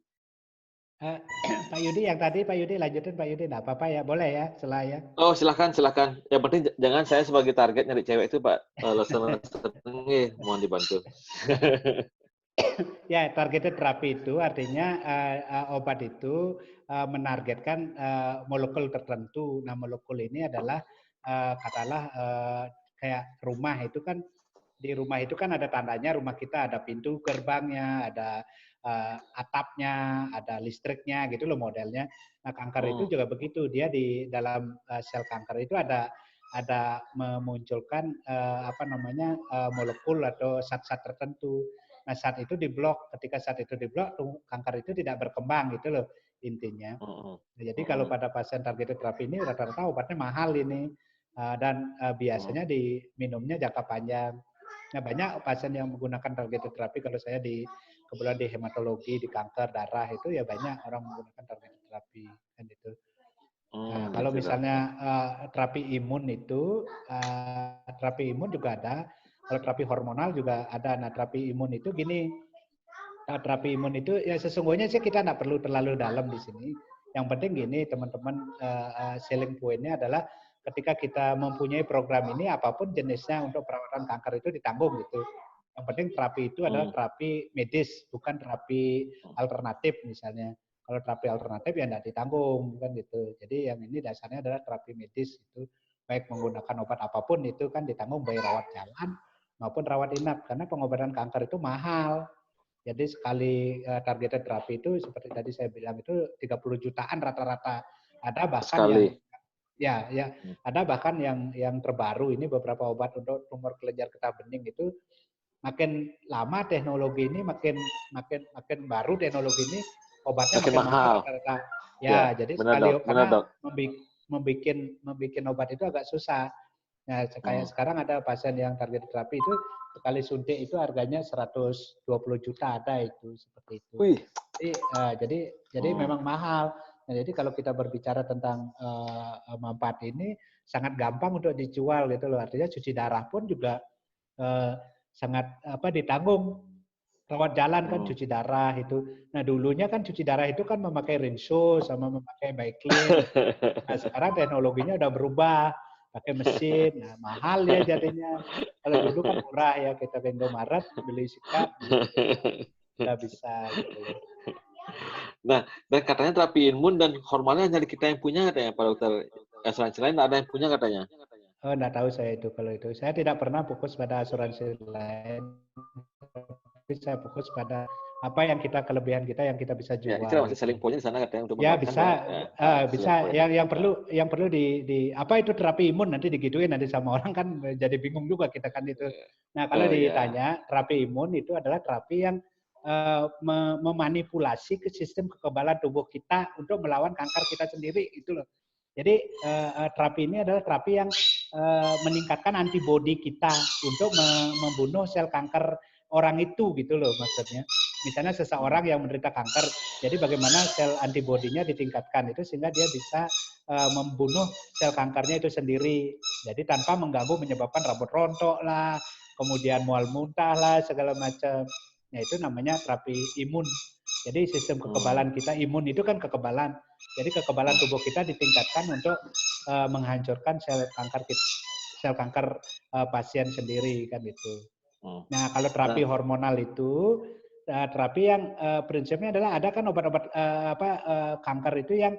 Pak Yudi yang tadi, Pak Yudi lanjutin Pak Yudi, nggak apa-apa ya, boleh ya, ya. Oh, silakan. Yang penting jangan saya sebagai target nyari cewek itu, Pak. Mohon dibantu. Ya, targeted terapi itu artinya obat itu menargetkan molekul tertentu. Nah, molekul ini adalah katakanlah kayak rumah itu kan, di rumah itu kan ada tandanya rumah kita, ada pintu gerbangnya, ada atapnya, ada listriknya gitu loh modelnya. Nah, kanker itu juga begitu. Dia di dalam sel kanker itu ada memunculkan molekul atau zat-zat tertentu. Nah, saat itu diblok. Ketika saat itu diblok, kanker itu tidak berkembang gitu loh intinya. Nah, jadi kalau pada pasien targeted terapi ini rata-rata obatnya mahal ini dan biasanya diminumnya jangka panjang. Nah, banyak pasien yang menggunakan targeted terapi. Kalau saya kebetulan di hematologi, di kanker darah itu ya banyak orang menggunakan targeted terapi kan itu. Nah, kalau misalnya terapi imun itu, terapi imun juga ada. Kalau terapi hormonal juga ada. Nah, terapi imun itu gini, terapi imun itu ya sesungguhnya sih kita nggak perlu terlalu dalam di sini. Yang penting gini teman-teman, selling point-nya adalah ketika kita mempunyai program ini, apapun jenisnya untuk perawatan kanker itu ditanggung gitu. Yang penting terapi itu adalah terapi medis, bukan terapi alternatif misalnya. Kalau terapi alternatif ya tidak ditanggung kan gitu. Jadi yang ini dasarnya adalah terapi medis itu, baik menggunakan obat apapun itu kan ditanggung baik rawat jalan maupun rawat inap, karena pengobatan kanker itu mahal. Jadi sekali targeted terapi itu seperti tadi saya bilang itu 30 jutaan rata-rata. Ada bahkan ada bahkan yang terbaru ini beberapa obat untuk tumor kelenjar getah bening itu makin lama teknologi ini makin baru teknologi ini obatnya makin mahal rata-rata. Ya, jadi sekali karena membuat obat itu agak susah. Nah, kayak sekarang ada pasien yang target terapi itu sekali suntik itu harganya 120 juta ada itu seperti itu. Jadi memang mahal. Nah, jadi kalau kita berbicara tentang manfaat ini sangat gampang untuk dijual gitu loh. Artinya cuci darah pun juga sangat ditanggung. Rawat jalan kan cuci darah itu. Nah, dulunya kan cuci darah itu kan memakai rinso sama memakai Biclean. Nah, sekarang teknologinya udah berubah. Pakai mesin, nah mahal ya jadinya. Kalau dulu kan murah ya, kita ke Indomaret beli sikat, nggak bisa gitu. Nah, dan katanya terapi imun dan hormonal hanya kita yang punya katanya Pak Dokter. Asuransi lain nggak ada yang punya katanya. Oh, nggak tahu saya itu kalau itu. Saya tidak pernah fokus pada asuransi lain. Tapi saya fokus pada apa yang kelebihan kita yang kita bisa jual. Ya, itu masih selling point-nya di sana katanya untuk ya bisa bisa yang perlu di apa itu terapi imun nanti digituin nanti sama orang kan jadi bingung juga kita kan itu. Nah, kalau ditanya terapi imun itu adalah terapi yang memanipulasi ke sistem kekebalan tubuh kita untuk melawan kanker kita sendiri itu loh. Jadi terapi ini adalah terapi yang meningkatkan antibodi kita untuk membunuh sel kanker orang itu gitu loh maksudnya. Misalnya seseorang yang menderita kanker, jadi bagaimana sel antibodinya ditingkatkan itu sehingga dia bisa membunuh sel kankernya itu sendiri. Jadi tanpa mengganggu menyebabkan rambut rontok lah, kemudian mual muntah lah segala macam. Nah, itu namanya terapi imun. Jadi sistem kekebalan kita, imun itu kan kekebalan. Jadi kekebalan tubuh kita ditingkatkan untuk menghancurkan sel kanker pasien sendiri kan itu. Nah, kalau terapi hormonal itu terapi yang prinsipnya adalah ada kan obat-obat kanker itu yang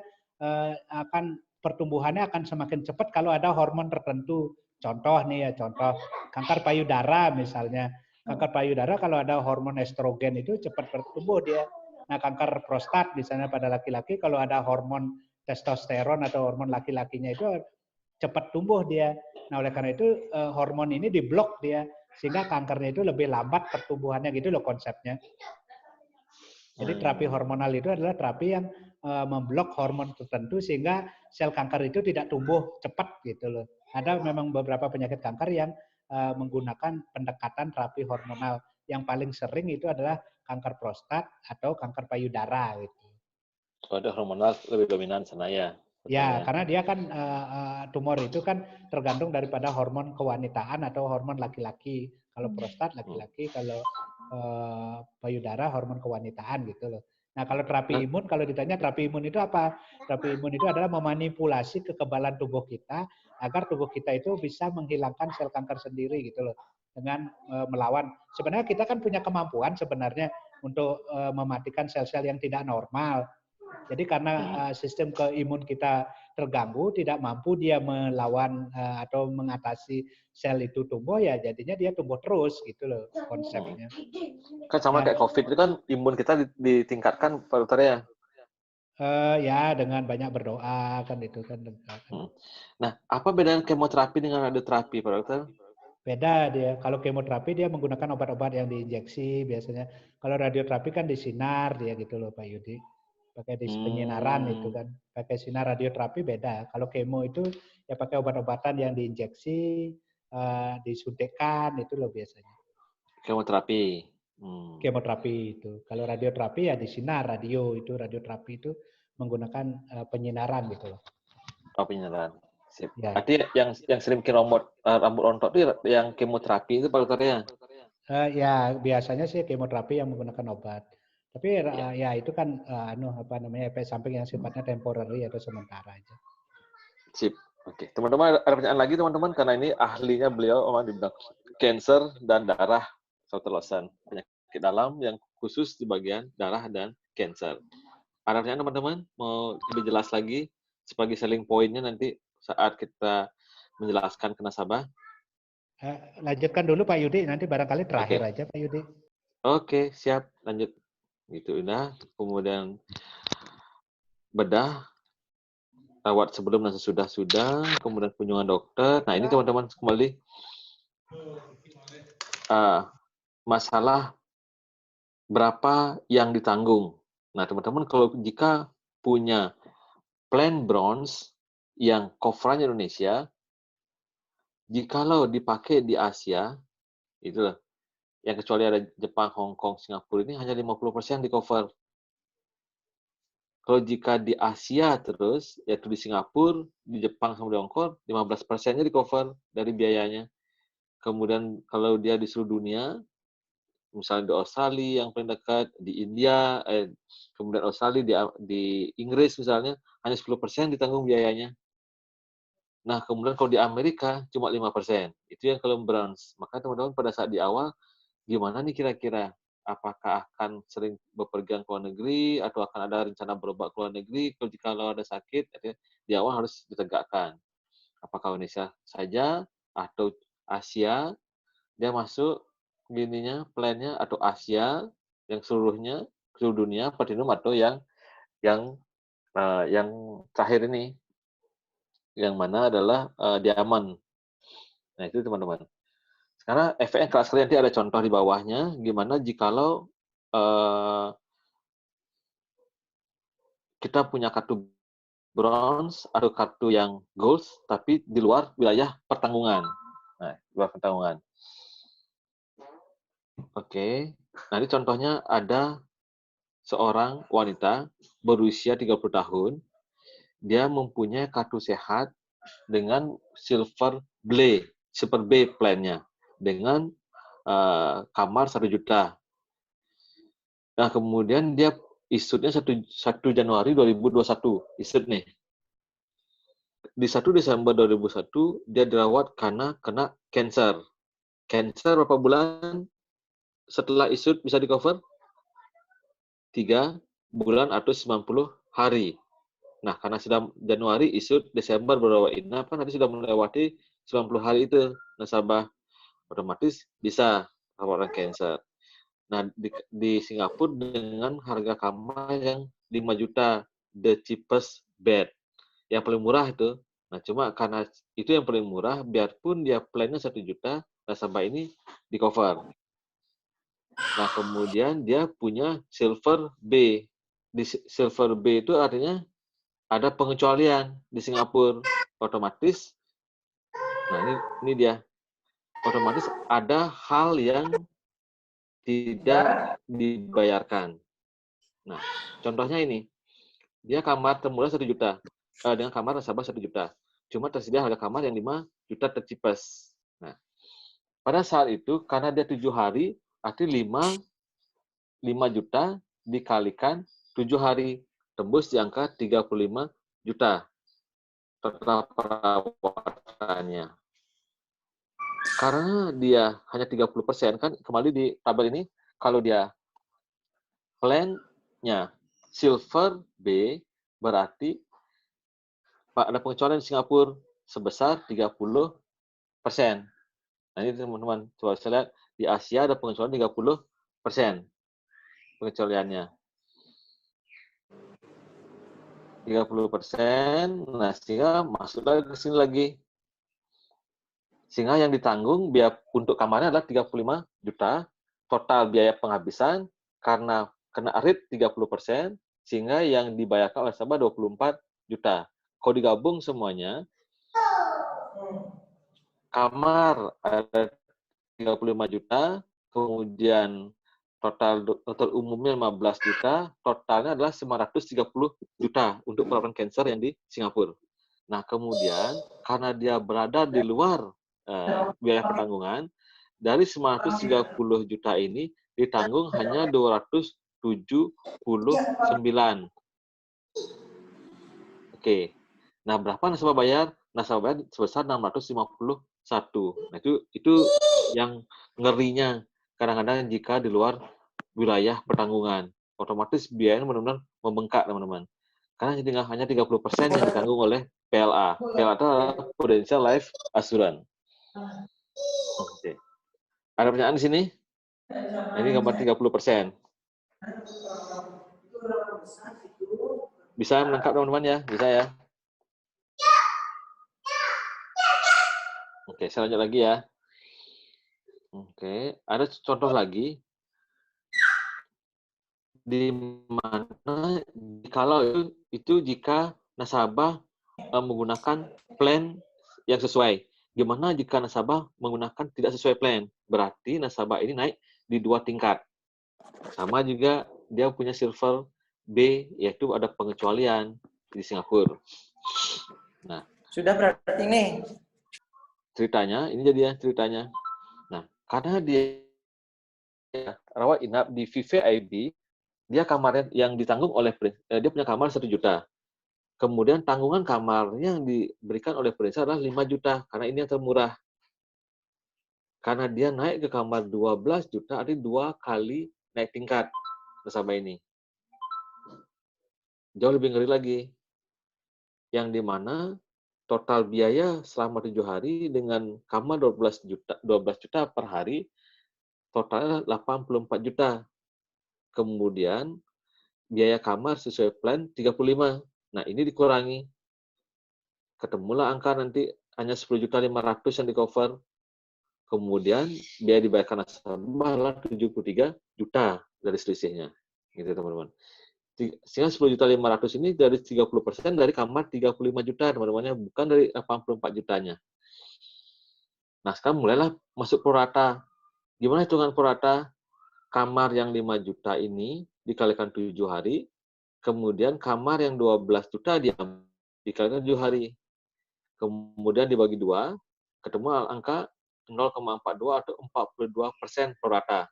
akan pertumbuhannya akan semakin cepat kalau ada hormon tertentu. Contoh nih ya, contoh kanker payudara misalnya. Kanker payudara kalau ada hormon estrogen itu cepat bertumbuh dia. Nah, kanker prostat misalnya pada laki-laki kalau ada hormon testosteron atau hormon laki-lakinya itu cepat tumbuh dia. Nah, oleh karena itu hormon ini diblok dia sehingga kankernya itu lebih lambat pertumbuhannya gitu loh konsepnya. Jadi terapi hormonal itu adalah terapi yang memblok hormon tertentu sehingga sel kanker itu tidak tumbuh cepat gitu loh. Ada memang beberapa penyakit kanker yang menggunakan pendekatan terapi hormonal. Yang paling sering itu adalah kanker prostat atau kanker payudara gitu. Ada hormonal lebih dominan sana ya. Ya, karena dia kan tumor itu kan tergantung daripada hormon kewanitaan atau hormon laki-laki. Kalau prostat laki-laki, kalau payudara hormon kewanitaan gitu loh. Nah, kalau terapi imun, kalau ditanya terapi imun itu apa? Terapi imun itu adalah memanipulasi kekebalan tubuh kita agar tubuh kita itu bisa menghilangkan sel kanker sendiri gitu loh. Dengan melawan. Sebenarnya kita kan punya kemampuan sebenarnya untuk mematikan sel-sel yang tidak normal. Jadi karena sistem keimun kita terganggu, tidak mampu dia melawan atau mengatasi sel itu tumbuh, ya jadinya dia tumbuh terus gitu loh konsepnya. Kan sama kayak COVID itu kan imun kita ditingkatkan Pak Dokter ya. Ya dengan banyak berdoa kan itu kan. Nah, apa bedanya kemoterapi dengan radioterapi Pak Dokter? Beda dia. Kalau kemoterapi dia menggunakan obat-obat yang diinjeksi biasanya. Kalau radioterapi kan disinar dia gitu loh Pak Yudi. Pakai penyinaran itu kan. Pakai sinar radioterapi beda. Kalau kemo itu ya pakai obat-obatan yang diinjeksi, disuntikkan itu loh biasanya. Kemoterapi. Kemoterapi itu. Kalau radioterapi ya disinar radio itu radioterapi itu menggunakan penyinaran gitu loh. Oh, penyinaran. Sip. Ya. Artinya yang sering bikin rambut rontok itu yang kemoterapi itu Pak Dokter ya? Ya biasanya sih kemoterapi yang menggunakan obat. Tapi ya itu kan efek samping yang sifatnya temporary atau sementara aja. Sip. Oke, teman-teman ada pertanyaan lagi teman-teman karena ini ahlinya beliau di bidang cancer dan darah sautelosan, penyakit dalam yang khusus di bagian darah dan cancer. Ada pertanyaan teman-teman mau lebih jelas lagi sebagai selling point-nya nanti saat kita menjelaskan ke nasabah. Lanjutkan dulu Pak Yudi, nanti barangkali terakhir aja Pak Yudi. Oke, siap. Lanjut. Gitu udah. Kemudian bedah, rawat sebelum dan sesudah, kemudian kunjungan dokter. Nah, ini teman-teman kembali masalah berapa yang ditanggung. Nah, teman-teman kalau jika punya plan bronze yang covernya Indonesia, jikalau dipakai di Asia, itulah yang kecuali ada Jepang, Hong Kong, Singapura ini hanya 50% di cover. Kalau jika di Asia terus, yaitu di Singapura, di Jepang sama di Hong Kong, 15%-nya di cover dari biayanya. Kemudian kalau dia di seluruh dunia, misalnya di Australia yang paling dekat, di India, kemudian Australia di Inggris misalnya, hanya 10% ditanggung biayanya. Nah, kemudian kalau di Amerika cuma 5%. Itu yang kalau bronze. Maka teman-teman pada saat di awal, gimana nih kira-kira? Apakah akan sering bepergian ke luar negeri, atau akan ada rencana berobat ke luar negeri? Kalau ada sakit, di awal harus ditegakkan. Apakah Indonesia saja, atau Asia, dia masuk gininya, plan-nya, atau Asia, yang seluruhnya, seluruh dunia, platinum, atau yang terakhir ini, yang mana adalah diamond. Nah, itu teman-teman. Karena efek yang keras sekali nanti ada contoh di bawahnya, gimana jikalau kita punya kartu bronze atau kartu yang gold, tapi di luar wilayah pertanggungan. Nah, luar pertanggungan. Oke. Nah, ini contohnya ada seorang wanita berusia 30 tahun, dia mempunyai kartu sehat dengan silver B plan-nya, dengan kamar 1 juta. Nah, kemudian dia isutnya 1 Januari 2021, isut nih. Di 1 Desember 2001, dia dirawat karena kena cancer. Cancer berapa bulan setelah isut bisa di-cover? 3 bulan atau 90 hari. Nah, karena sudah Januari isut, Desember berawat inap, kan nanti sudah melewati 90 hari itu nasabah otomatis bisa laporan cancer. Nah, di Singapura dengan harga kamar yang 5 juta, the cheapest bed. Yang paling murah itu. Nah, cuma karena itu yang paling murah, biarpun dia plannya 1 juta, nasabah ini di cover. Nah, kemudian dia punya Silver B. Di Silver B itu artinya ada pengecualian di Singapura. Otomatis, nah ini dia. Otomatis ada hal yang tidak dibayarkan. Nah, contohnya ini. Dia kamar termurah 1 juta. Dengan kamar nasabah 1 juta. Cuma tersedia harga kamar yang 5 juta tercheapest. Nah, pada saat itu, karena dia 7 hari, artinya 5 juta dikalikan 7 hari. Tembus di angka 35 juta. Total perawatannya. Karena dia hanya 30%, kan kembali di tabel ini, kalau dia plan-nya Silver B, berarti ada pengecualian di Singapura sebesar 30%. Nah, ini teman-teman, coba saya lihat di Asia ada pengecualian 30% pengecualiannya. 30%, nah sehingga masuklah ke sini lagi. Sehingga yang ditanggung biaya untuk kamarnya adalah 35 juta, total biaya penghabisan karena kena rate 30%, sehingga yang dibayarkan oleh nasabah 24 juta. Kalau digabung semuanya, kamar ada 35 juta, kemudian total umumnya 15 juta, totalnya adalah 930 juta untuk perawatan kanker yang di Singapura. Nah, kemudian karena dia berada di luar biaya pertanggungan, dari 930 juta ini ditanggung hanya 279. Oke. Nah, berapa nasabah bayar? Nasabah bayar sebesar 651. Nah, itu yang ngerinya kadang-kadang jika di luar wilayah pertanggungan. Otomatis biayanya benar-benar membengkak, teman-teman. Karena hanya 30% yang ditanggung oleh PLA. PLA itu adalah Prudential Life Assurance. Oke. Ada pertanyaan di sini? Nah, ini gambar 30%. Bisa menangkap teman-teman ya? Bisa ya? Oke, saya lanjut lagi ya. Oke, ada contoh lagi. Di mana kalau itu jika nasabah menggunakan plan yang sesuai. Gimana jika nasabah menggunakan tidak sesuai plan? Berarti nasabah ini naik di 2 tingkat. Sama juga dia punya Silver B, yaitu ada pengecualian di Singapura. Nah, sudah berarti ini ceritanya, ini jadi ya ceritanya. Nah, karena dia rawat inap di VVIP, dia kamarnya yang ditanggung oleh dia punya kamar 1 juta. Kemudian tanggungan kamarnya yang diberikan oleh Prinsa adalah 5 juta, karena ini yang termurah. Karena dia naik ke kamar 12 juta, artinya 2 kali naik tingkat nasabah ini. Jauh lebih ngeri lagi. Yang dimana total biaya selama 7 hari dengan kamar 12 juta per hari, totalnya 84 juta. Kemudian biaya kamar sesuai plan 35. Nah, ini dikurangi. Ketemulah angka nanti hanya 10.500.000 yang di cover. Kemudian biaya dibayarkan nasabah adalah 73 juta dari selisihnya. Gitu teman-teman. Sehingga 10.500.000 ini dari 30% dari kamar 35 juta teman-teman, bukan dari 84 jutanya. Nah, sekarang mulailah masuk prorata. Gimana hitungan prorata? Kamar yang 5 juta ini dikalikan 7 hari, kemudian kamar yang 12 juta dikalikan 7 hari. Kemudian dibagi 2, ketemu angka 0,42 atau 42% prorata.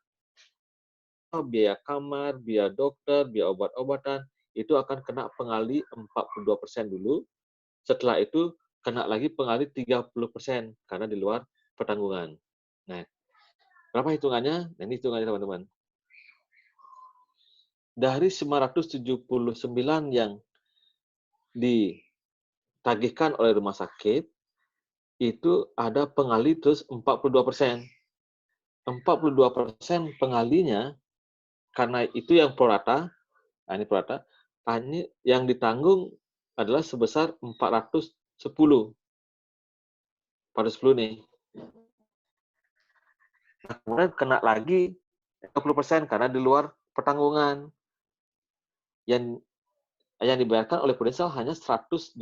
Biaya kamar, biaya dokter, biaya obat-obatan, itu akan kena pengali 42% dulu. Setelah itu kena lagi pengali 30% karena di luar pertanggungan. Nah, berapa hitungannya? Nah, ini hitungannya teman-teman. Dari 979 yang ditagihkan oleh rumah sakit, itu ada pengali terus 42%. 42% pengalinya, karena itu yang pro rata, nah ini pro rata, ini yang ditanggung adalah sebesar 410 nih. Nah, kemudian kena lagi 30% karena di luar pertanggungan. Yang dibayarkan oleh Prudential hanya 123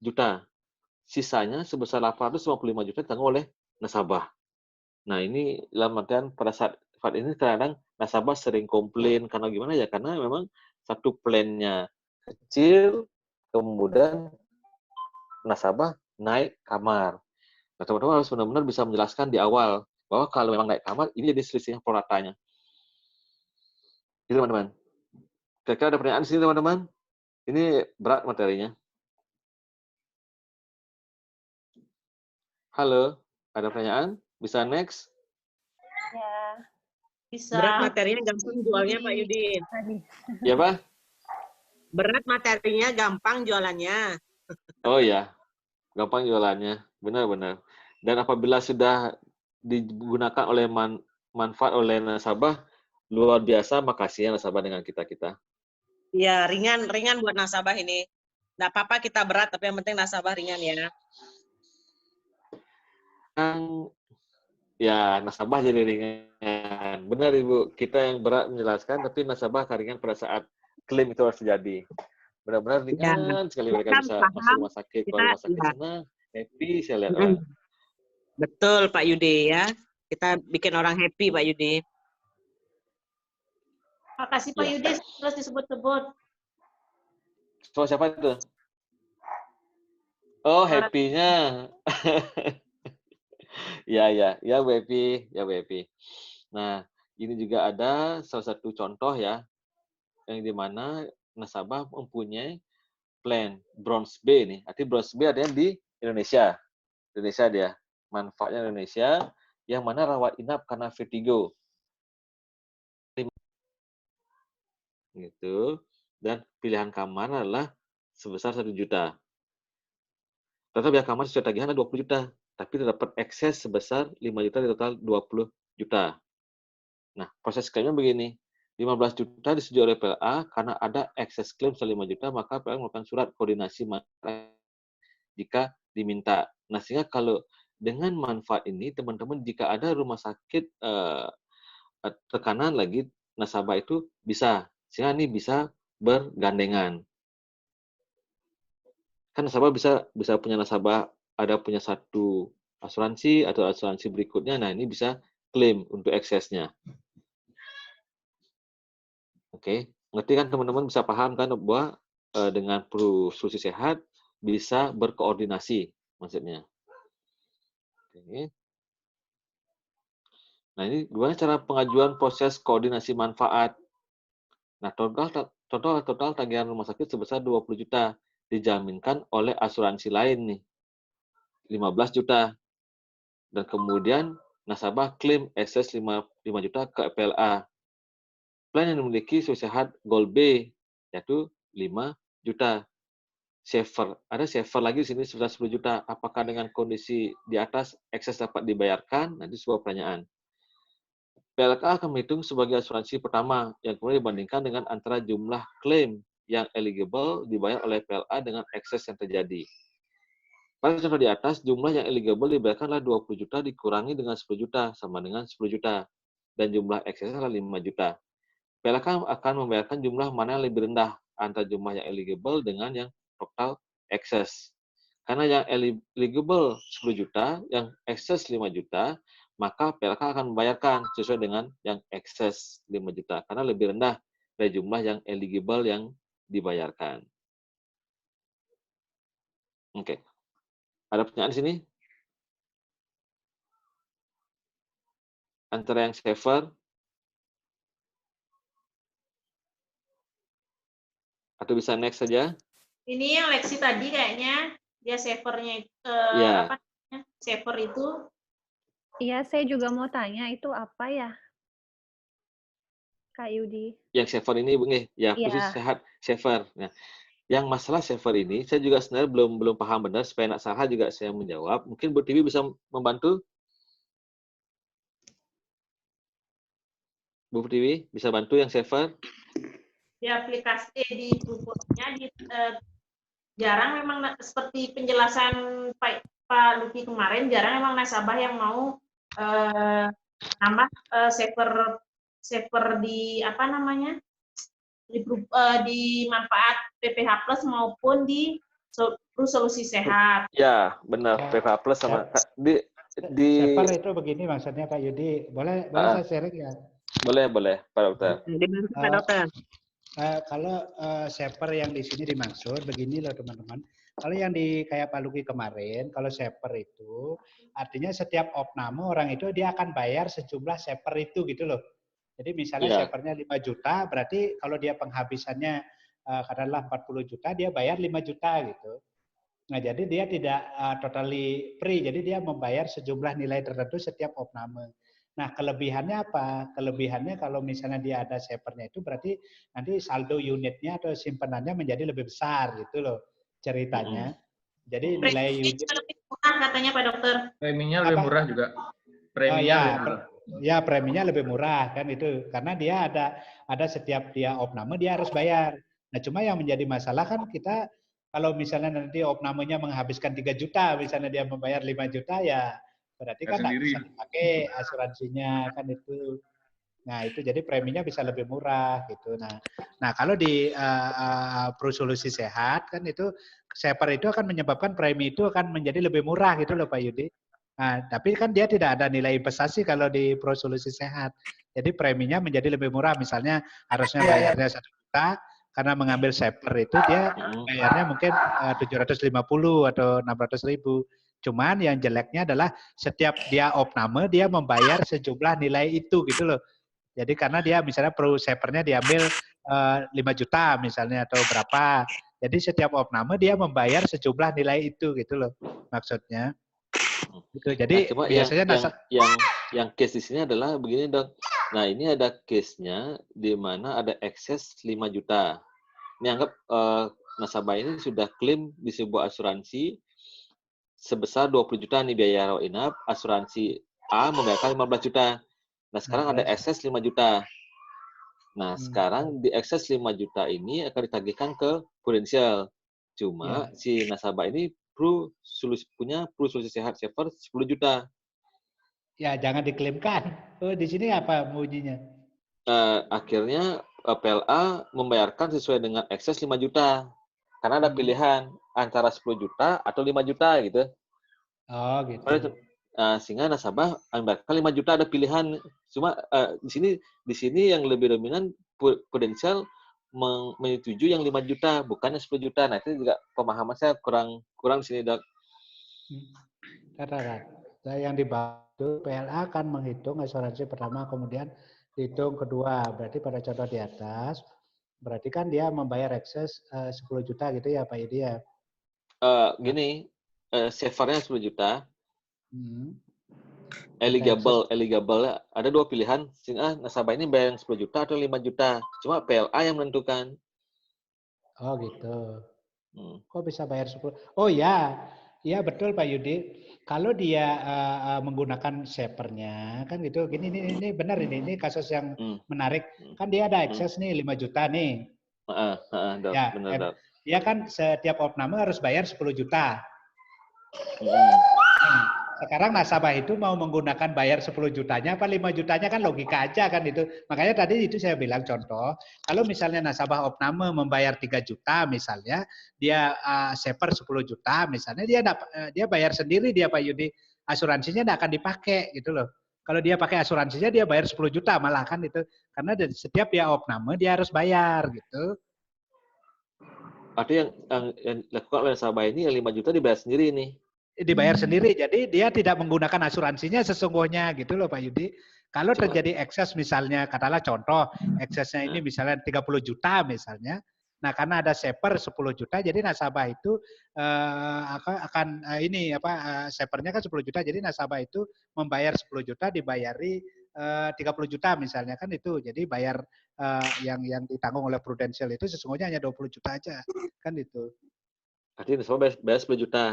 juta. Sisanya sebesar 855 juta ditanggung oleh nasabah. Nah, ini dalam artian pada saat ini kadang nasabah sering komplain karena gimana ya? Karena memang satu plannya kecil, kemudian nasabah naik kamar. Nah, teman-teman harus benar-benar bisa menjelaskan di awal bahwa kalau memang naik kamar, ini jadi selisihnya pro ratanya. Jadi teman-teman. Kira-kira ada pertanyaan di sini teman-teman? Ini berat materinya. Halo, ada pertanyaan? Bisa next? Ya, Bisa. Berat materinya gampang jualnya Pak Yudin. Ya, Pak? Berat materinya gampang jualannya. Oh ya, gampang jualannya. Benar-benar. Dan apabila sudah digunakan oleh manfaat oleh nasabah, luar biasa, makasih ya nasabah dengan kita-kita. Iya, ringan buat nasabah ini. Nggak apa-apa kita berat, tapi yang penting nasabah ringan ya. Ya, nasabah jadi ringan. Benar, Ibu. Kita yang berat menjelaskan, tapi nasabah ringan pada saat klaim itu harus terjadi. Benar-benar ringan sekali mereka Kan bisa paham, masuk rumah sakit, keluar rumah sakit ya. senang, happy saya lihat orang. Betul Pak Yudi ya. Kita bikin orang happy Pak Yudi. Makasih Pak Yudi, terus disebut-sebut. So, siapa itu? Oh, happy-nya. Ya, Bu Epi. Nah, ini juga ada salah satu contoh ya, yang dimana nasabah mempunyai plan Bronze B nih. Arti Bronze B adanya di Indonesia. Dia. Manfaatnya Indonesia, yang mana rawat inap karena vertigo. Gitu. Dan pilihan kamar adalah sebesar 1 juta. Total biaya kamar sesuai tagihan adalah 20 juta. Tapi terdapat ekses sebesar 5 juta di total 20 juta. Nah, proses klaimnya begini. 15 juta disetujui oleh PLA, karena ada ekses klaim sebesar 5 juta, maka PLA melakukan surat koordinasi jika diminta. Nah, sehingga kalau dengan manfaat ini, teman-teman jika ada rumah sakit tekanan lagi, nasabah itu bisa. Sehingga ini bisa bergandengan. Kan nasabah bisa punya punya satu asuransi atau asuransi berikutnya, nah ini bisa klaim untuk eksesnya. Oke, ngerti kan teman-teman, bisa paham kan bahwa dengan Pro-Solusi Sehat bisa berkoordinasi maksudnya. Oke. Nah, ini gimana cara pengajuan proses koordinasi manfaat? Nah, total tagihan rumah sakit sebesar 20 juta dijaminkan oleh asuransi lain nih. 15 juta. Dan kemudian nasabah klaim ekses 5 juta ke PLA. Plan yang memiliki Solusi Sehat Gold B yaitu 5 juta. Ada saver lagi di sini sebesar 10 juta. Apakah dengan kondisi di atas ekses dapat dibayarkan? Nanti sebuah pertanyaan. PLK akan menghitung sebagai asuransi pertama yang kemudian dibandingkan dengan antara jumlah klaim yang eligible dibayar oleh PLA dengan ekses yang terjadi. Pada contoh di atas, jumlah yang eligible dibayarkanlah 20 juta dikurangi dengan 10 juta, sama dengan 10 juta. Dan jumlah eksesnya adalah 5 juta. PLK akan membayarkan jumlah mana yang lebih rendah, antara jumlah yang eligible dengan yang total ekses. Karena yang eligible 10 juta, yang ekses 5 juta, maka PLK akan membayarkan sesuai dengan yang ekses 5 juta, karena lebih rendah dari jumlah yang eligible yang dibayarkan. Oke. Ada pertanyaan di sini? Antara yang saver atau bisa next saja? Ini yang Lexi tadi kayaknya dia savernya Ya. apa namanya? Saver itu. Iya, saya juga mau tanya itu apa ya, Kak Yudi? Yang saver ini, ya, Iya. Khusus Sehat saver. Nah, Yang masalah saver ini, saya juga sebenarnya belum paham benar, supaya nggak salah juga saya menjawab. Mungkin Bu Tiwi bisa membantu? Bu Tiwi, bisa bantu yang saver? Di aplikasi di Trueforce-nya jarang memang seperti penjelasan Pak Luki kemarin, jarang memang nasabah yang mau nambah saver di apa namanya, di manfaat PPH Plus maupun di solusi sehat. Ya, benar. PPH Plus sama di Saver itu begini maksudnya Pak Yudi. Boleh saya sharing ya? Boleh, Pak Dokter. Dibantu Pak Dokter. Kalau saver yang di sini dimaksud begini loh teman-teman. Kalau yang di kayak Pak Luki kemarin, kalau saver itu artinya setiap opname orang itu dia akan bayar sejumlah saver itu gitu loh. Jadi misalnya savernya 5 juta, berarti kalau dia penghabisannya katakanlah 40 juta, dia bayar 5 juta gitu. Nah, jadi dia tidak totally free, jadi dia membayar sejumlah nilai tertentu setiap opname. Nah, kelebihannya apa? Kelebihannya kalau misalnya dia ada savernya itu berarti nanti saldo unitnya atau simpenannya menjadi lebih besar gitu loh ceritanya. Jadi nilai unit lebih murah katanya Pak Dokter. Preminya lebih murah juga. Preminya lebih murah. Ya, preminya lebih murah kan itu karena dia ada setiap dia opname dia harus bayar. Nah, cuma yang menjadi masalah kan kita kalau misalnya nanti opnamenya menghabiskan 3 juta, misalnya dia membayar 5 juta ya berarti kan nggak bisa dipakai asuransinya kan itu. Nah, itu jadi preminya bisa lebih murah gitu. Nah kalau di Prosolusi Sehat kan itu saver itu akan menyebabkan premi itu akan menjadi lebih murah gitu loh Pak Yudi. Nah, tapi kan dia tidak ada nilai investasi kalau di Prosolusi Sehat. Jadi preminya menjadi lebih murah. Misalnya harusnya bayarnya 1 juta, karena mengambil saver itu dia bayarnya mungkin 750 atau 600.000. Cuman yang jeleknya adalah setiap dia opname dia membayar sejumlah nilai itu gitu loh. Jadi karena dia misalnya pro savernya diambil 5 juta misalnya atau berapa. Jadi setiap opname dia membayar sejumlah nilai itu gitu loh maksudnya. Gitu. Jadi cuma biasanya yang case di sini adalah begini Dok. Nah, ini ada case-nya di mana ada ekses 5 juta. Ini anggap nasabah ini sudah klaim di sebuah asuransi sebesar 20 juta nih biaya rawat inap, asuransi A membayarkan 15 juta. Nah, sekarang ada ekses 5 juta. Nah, sekarang di ekses 5 juta ini akan ditagihkan ke Prudential. Cuma si nasabah ini punya Prosolusi Sehat saver 10 juta. Ya, jangan diklaimkan. Oh, di sini apa bunyinya? Akhirnya PLA membayarkan sesuai dengan ekses 5 juta. Karena ada pilihan antara 10 juta atau 5 juta gitu. Oh, gitu. Sehingga nasabah membayarkan 5 juta ada pilihan. Cuma di sini yang lebih dominan Prudential menyetujui yang 5 juta, bukannya 10 juta. Nah, itu juga pemahaman saya kurang di sini, Dok. Yang dibantu PLA akan menghitung asuransi pertama, kemudian hitung kedua. Berarti pada contoh di atas, berarti kan dia membayar ekses 10 juta gitu ya Pak Yudi ya? Gini, savernya 10 juta. Eligible ada 2 pilihan, sehingga nasabah ini bayar 10 juta atau 5 juta. Cuma PLA yang menentukan. Oh gitu. Kok bisa bayar 10? Oh ya, iya betul Pak Yudi. Kalau dia menggunakan savernya kan gitu. Ini benar ini kasus yang menarik. Kan dia ada ekses nih 5 juta nih. Dok, ya, benar, Dok. Dia kan setiap opname harus bayar 10 juta. Sekarang nasabah itu mau menggunakan bayar 10 jutanya apa 5 jutanya kan logika aja kan itu. Makanya tadi itu saya bilang contoh, kalau misalnya nasabah opname membayar 3 juta misalnya, dia saver 10 juta misalnya, dia bayar sendiri dia Pak Yudi. Asuransinya tidak akan dipakai gitu loh. Kalau dia pakai asuransinya dia bayar 10 juta malah kan itu. Karena setiap dia opname dia harus bayar gitu. Artinya yang dilakukan oleh nasabah ini yang 5 juta dibayar sendiri nih. Dibayar sendiri, jadi dia tidak menggunakan asuransinya sesungguhnya gitu loh Pak Yudi. Kalau terjadi ekses misalnya, katakanlah contoh, eksesnya ini misalnya 30 juta misalnya, nah karena ada saver 10 juta, jadi nasabah itu savernya kan 10 juta, jadi nasabah itu membayar 10 juta dibayari 30 juta misalnya kan itu. Jadi bayar yang ditanggung oleh Prudential itu sesungguhnya hanya 20 juta aja. Kan itu. Artinya nasabah bayar 10 juta.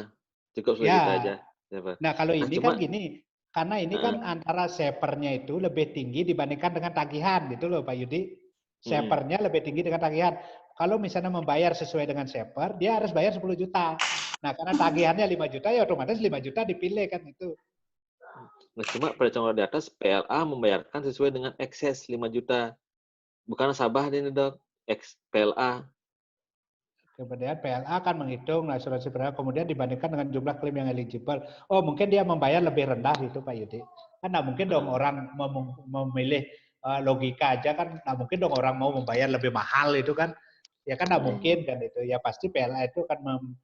Cukup 10 juta aja. Ya. Nah, kalau Nah, ini cuma, kan gini, karena ini kan antara sepernya itu lebih tinggi dibandingkan dengan tagihan gitu loh Pak Yudi. Sepernya lebih tinggi dengan tagihan. Kalau misalnya membayar sesuai dengan seper, dia harus bayar 10 juta. Nah, karena tagihannya 5 juta, ya otomatis 5 juta dipilih kan itu. nah, cuma pada contoh di atas, PLA membayarkan sesuai dengan ekses 5 juta. Bukan nasabah ini dok, PLA. Kemudian PLA akan menghitung asuransi PLA, kemudian dibandingkan dengan jumlah klaim yang eligible. Oh, mungkin dia membayar lebih rendah itu Pak Yudi. Kan nggak mungkin dong orang memilih logika aja kan, nggak mungkin dong orang mau membayar lebih mahal itu kan. Ya kan nggak mungkin kan itu. Ya pasti PLA itu akan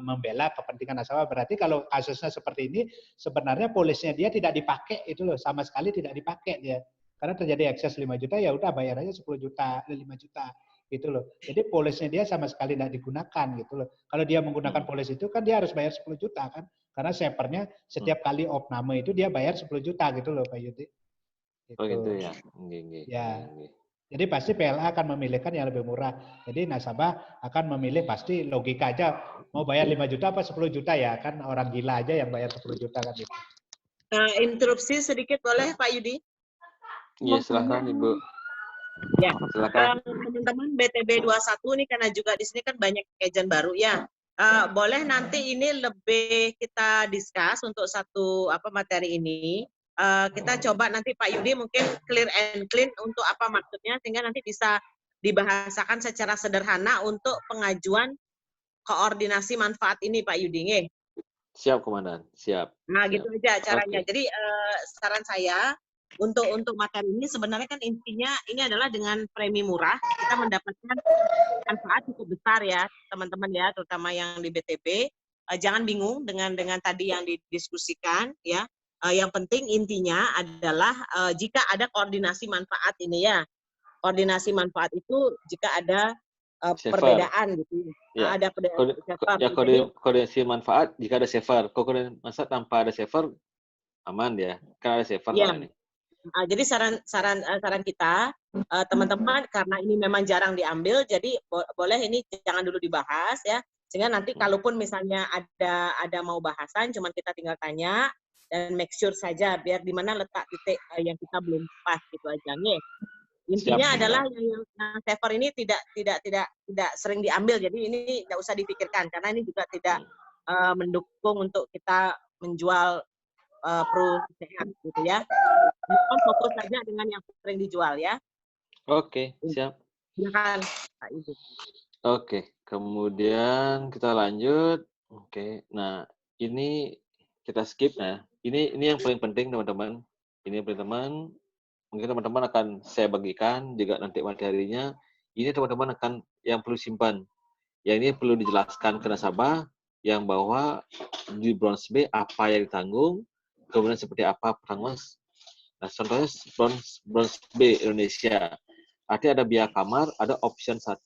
membela kepentingan nasabah. Berarti kalau kasusnya seperti ini, sebenarnya polisnya dia tidak dipakai itu loh, sama sekali tidak dipakai dia. Karena terjadi ekses 5 juta, ya udah bayar aja 10 juta, 5 juta. Gitu loh. Jadi polisnya dia sama sekali tidak digunakan gitu loh. Kalau dia menggunakan polis itu kan dia harus bayar 10 juta kan. Karena sepernya setiap kali opname itu dia bayar 10 juta gitu loh Pak Yudi. Gitu. Oh gitu ya. Ya. Jadi pasti PLA akan memilihkan yang lebih murah. Jadi nasabah akan memilih pasti logika aja mau bayar 5 juta apa 10 juta ya. Kan orang gila aja yang bayar 10 juta kan gitu. Interupsi sedikit boleh Pak Yudi? Iya, silahkan Ibu. Ya, silakan. teman-teman BTB 21 ini karena juga di sini kan banyak agent baru ya. Boleh nanti ini lebih kita discuss untuk satu materi ini. Kita coba nanti Pak Yudi mungkin clear and clean untuk apa maksudnya sehingga nanti bisa dibahasakan secara sederhana untuk pengajuan koordinasi manfaat ini Pak Yudi. Nge? Siap Komandan, siap. Nah siap. gitu aja caranya. Okay. Jadi saran saya untuk materi ini sebenarnya kan intinya ini adalah dengan premi murah kita mendapatkan manfaat cukup besar ya teman-teman ya, terutama yang di BTP. Jangan bingung dengan tadi yang didiskusikan ya. Yang penting intinya adalah jika ada koordinasi manfaat ini ya. Koordinasi manfaat itu jika ada perbedaan gitu. Ya. Ada koordinasi manfaat jika ada saver. Koordinasi manfaat tanpa ada saver aman ya. Kan ada saver ya. ini. Jadi saran kita teman-teman karena ini memang jarang diambil, jadi boleh ini jangan dulu dibahas ya, sehingga nanti kalaupun misalnya ada mau bahasan, cuman kita tinggal tanya dan make sure saja biar di mana letak titik yang kita belum pas gitu aja nih. Intinya adalah yang saver ini tidak sering diambil, jadi ini tidak usah dipikirkan karena ini juga tidak mendukung untuk kita menjual pro sehat gitu ya. Fokus saja dengan yang sering dijual ya. Oke, siap. Silakan Pak Ibu. Oke, kemudian kita lanjut. Oke, nah ini kita skip ya. Ini yang paling penting teman-teman. Ini teman-teman, mungkin teman-teman akan saya bagikan juga nanti materinya. Ini teman-teman akan yang perlu simpan. Yang ini perlu dijelaskan ke nasabah yang bahwa di bronze B apa yang ditanggung, kemudian seperti apa pertanggungan. Nah, contohnya bronze B Indonesia. Artinya ada biaya kamar, ada option 1